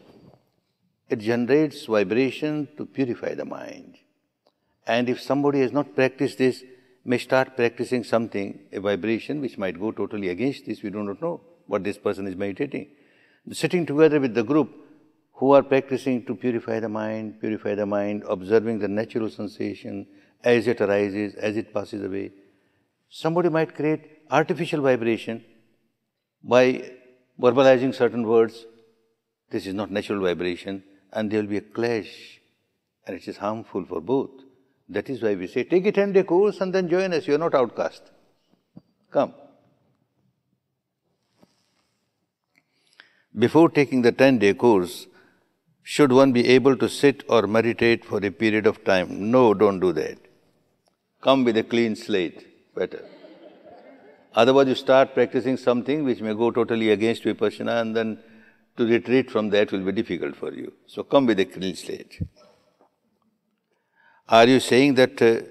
It generates vibration to purify the mind. And if somebody has not practiced this, may start practicing something, a vibration which might go totally against this, we do not know what this person is meditating. Sitting together with the group who are practicing to purify the mind, observing the natural sensation as it arises, as it passes away, Somebody might create artificial vibration by verbalizing certain words. This is not natural vibration, and there will be a clash, and it is harmful for both. That is why we say, take a 10-day course and then join us. You are not outcast. Come. Before taking the 10-day course, should one be able to sit or meditate for a period of time? No, don't do that. Come with a clean slate, better. Otherwise you start practicing something which may go totally against Vipassana, and then to retreat from that will be difficult for you. So come with a clean slate. Are you saying that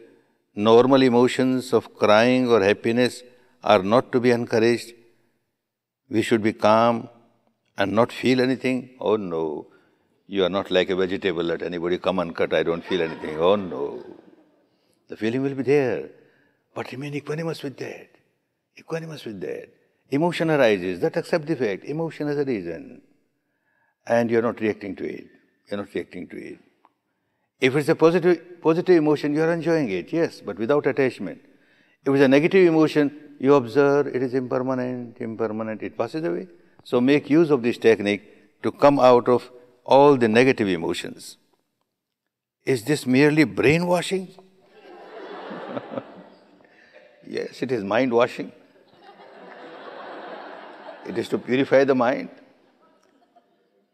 normal emotions of crying or happiness are not to be encouraged? We should be calm and not feel anything? Oh no, you are not like a vegetable, let anybody come and cut, I don't feel anything. Oh no. The feeling will be there, but remain equanimous with that. Equanimous with that. Emotion arises, that accept the fact. Emotion has a reason. And you are not reacting to it. You are not reacting to it. If it's a positive emotion, you are enjoying it, yes, but without attachment. If it's a negative emotion, you observe it is impermanent, it passes away. So make use of this technique to come out of all the negative emotions. Is this merely brainwashing? Yes, it is mind washing. It is to purify the mind.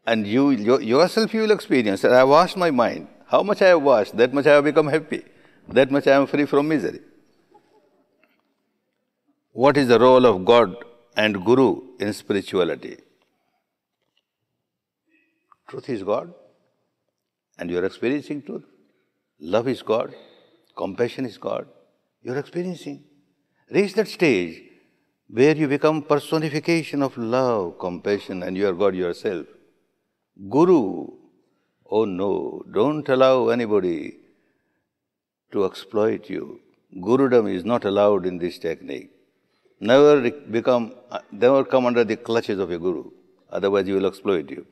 And yourself you will experience that I have washed my mind. How much I have washed, that much I have become happy. That much I am free from misery. What is the role of God and Guru in spirituality? Truth is God, and you are experiencing truth. Love is God, compassion is God. You are experiencing. Reach that stage where you become personification of love, compassion, and you are God yourself. Guru, oh no, don't allow anybody to exploit you. Gurudom is not allowed in this technique. Never come under the clutches of a guru, otherwise he will exploit you.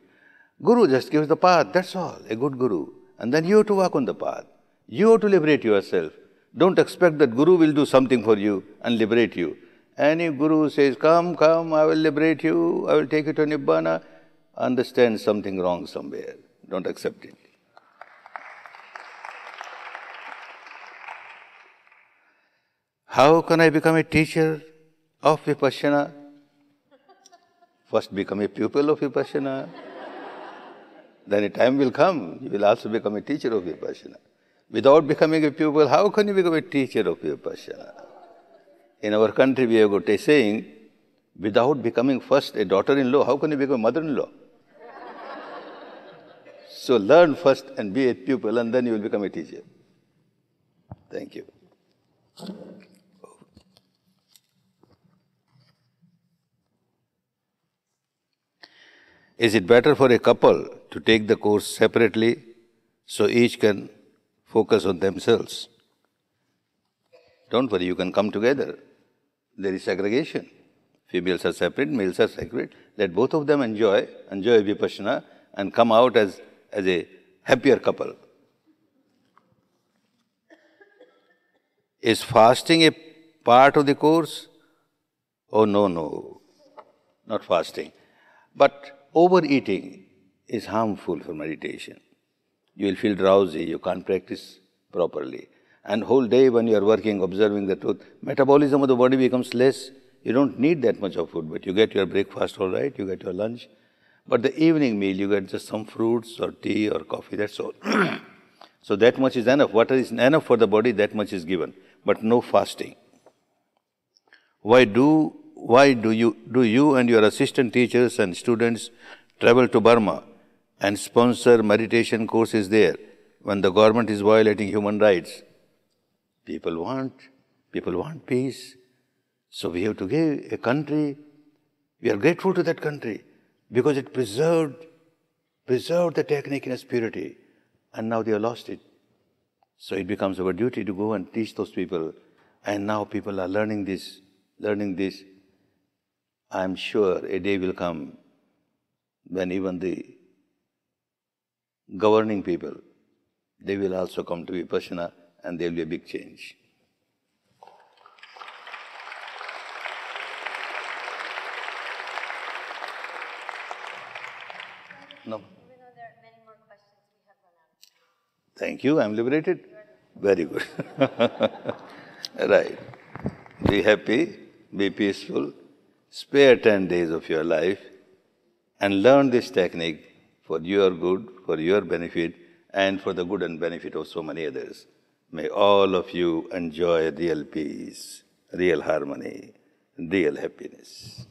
Guru just gives the path, that's all, a good guru. And then you have to walk on the path. You have to liberate yourself. Don't expect that guru will do something for you and liberate you. Any guru says, come, I will liberate you, I will take you to Nibbana, understand something wrong somewhere. Don't accept it. How can I become a teacher of Vipassana? First become a pupil of Vipassana. Then a time will come, you will also become a teacher of Vipassana. Without becoming a pupil, how can you become a teacher of Vipassana? In our country, we have got a saying, without becoming first a daughter-in-law, how can you become a mother-in-law? So learn first and be a pupil, and then you will become a teacher. Thank you. Is it better for a couple to take the course separately so each can focus on themselves? Don't worry, you can come together. There is segregation. Females are separate, males are separate. Let both of them enjoy Vipassana and come out as a happier couple. Is fasting a part of the course? Oh, no, not fasting. But overeating is harmful for meditation. You will feel drowsy, you can't practice properly. And whole day when you are working, observing the truth, metabolism of the body becomes less. You don't need that much of food, but you get your breakfast all right, you get your lunch. But the evening meal, you get just some fruits or tea or coffee, that's all. So that much is enough. What is enough for the body, that much is given. But no fasting. Why do you and your assistant teachers and students travel to Burma and sponsor meditation courses there when the government is violating human rights? People want peace. So we have to give a country, we are grateful to that country because it preserved the technique in its purity, and now they have lost it. So it becomes our duty to go and teach those people, and now people are learning this. I am sure a day will come when even the governing people, they will also come to Vipassana, and there will be a big change. No. Even though there are many more questions, we have run out of time. Thank you, I'm liberated. Very good. Right. Be happy, be peaceful, spare 10 days of your life and learn this technique for your good, for your benefit, and for the good and benefit of so many others. May all of you enjoy real peace, real harmony, real happiness.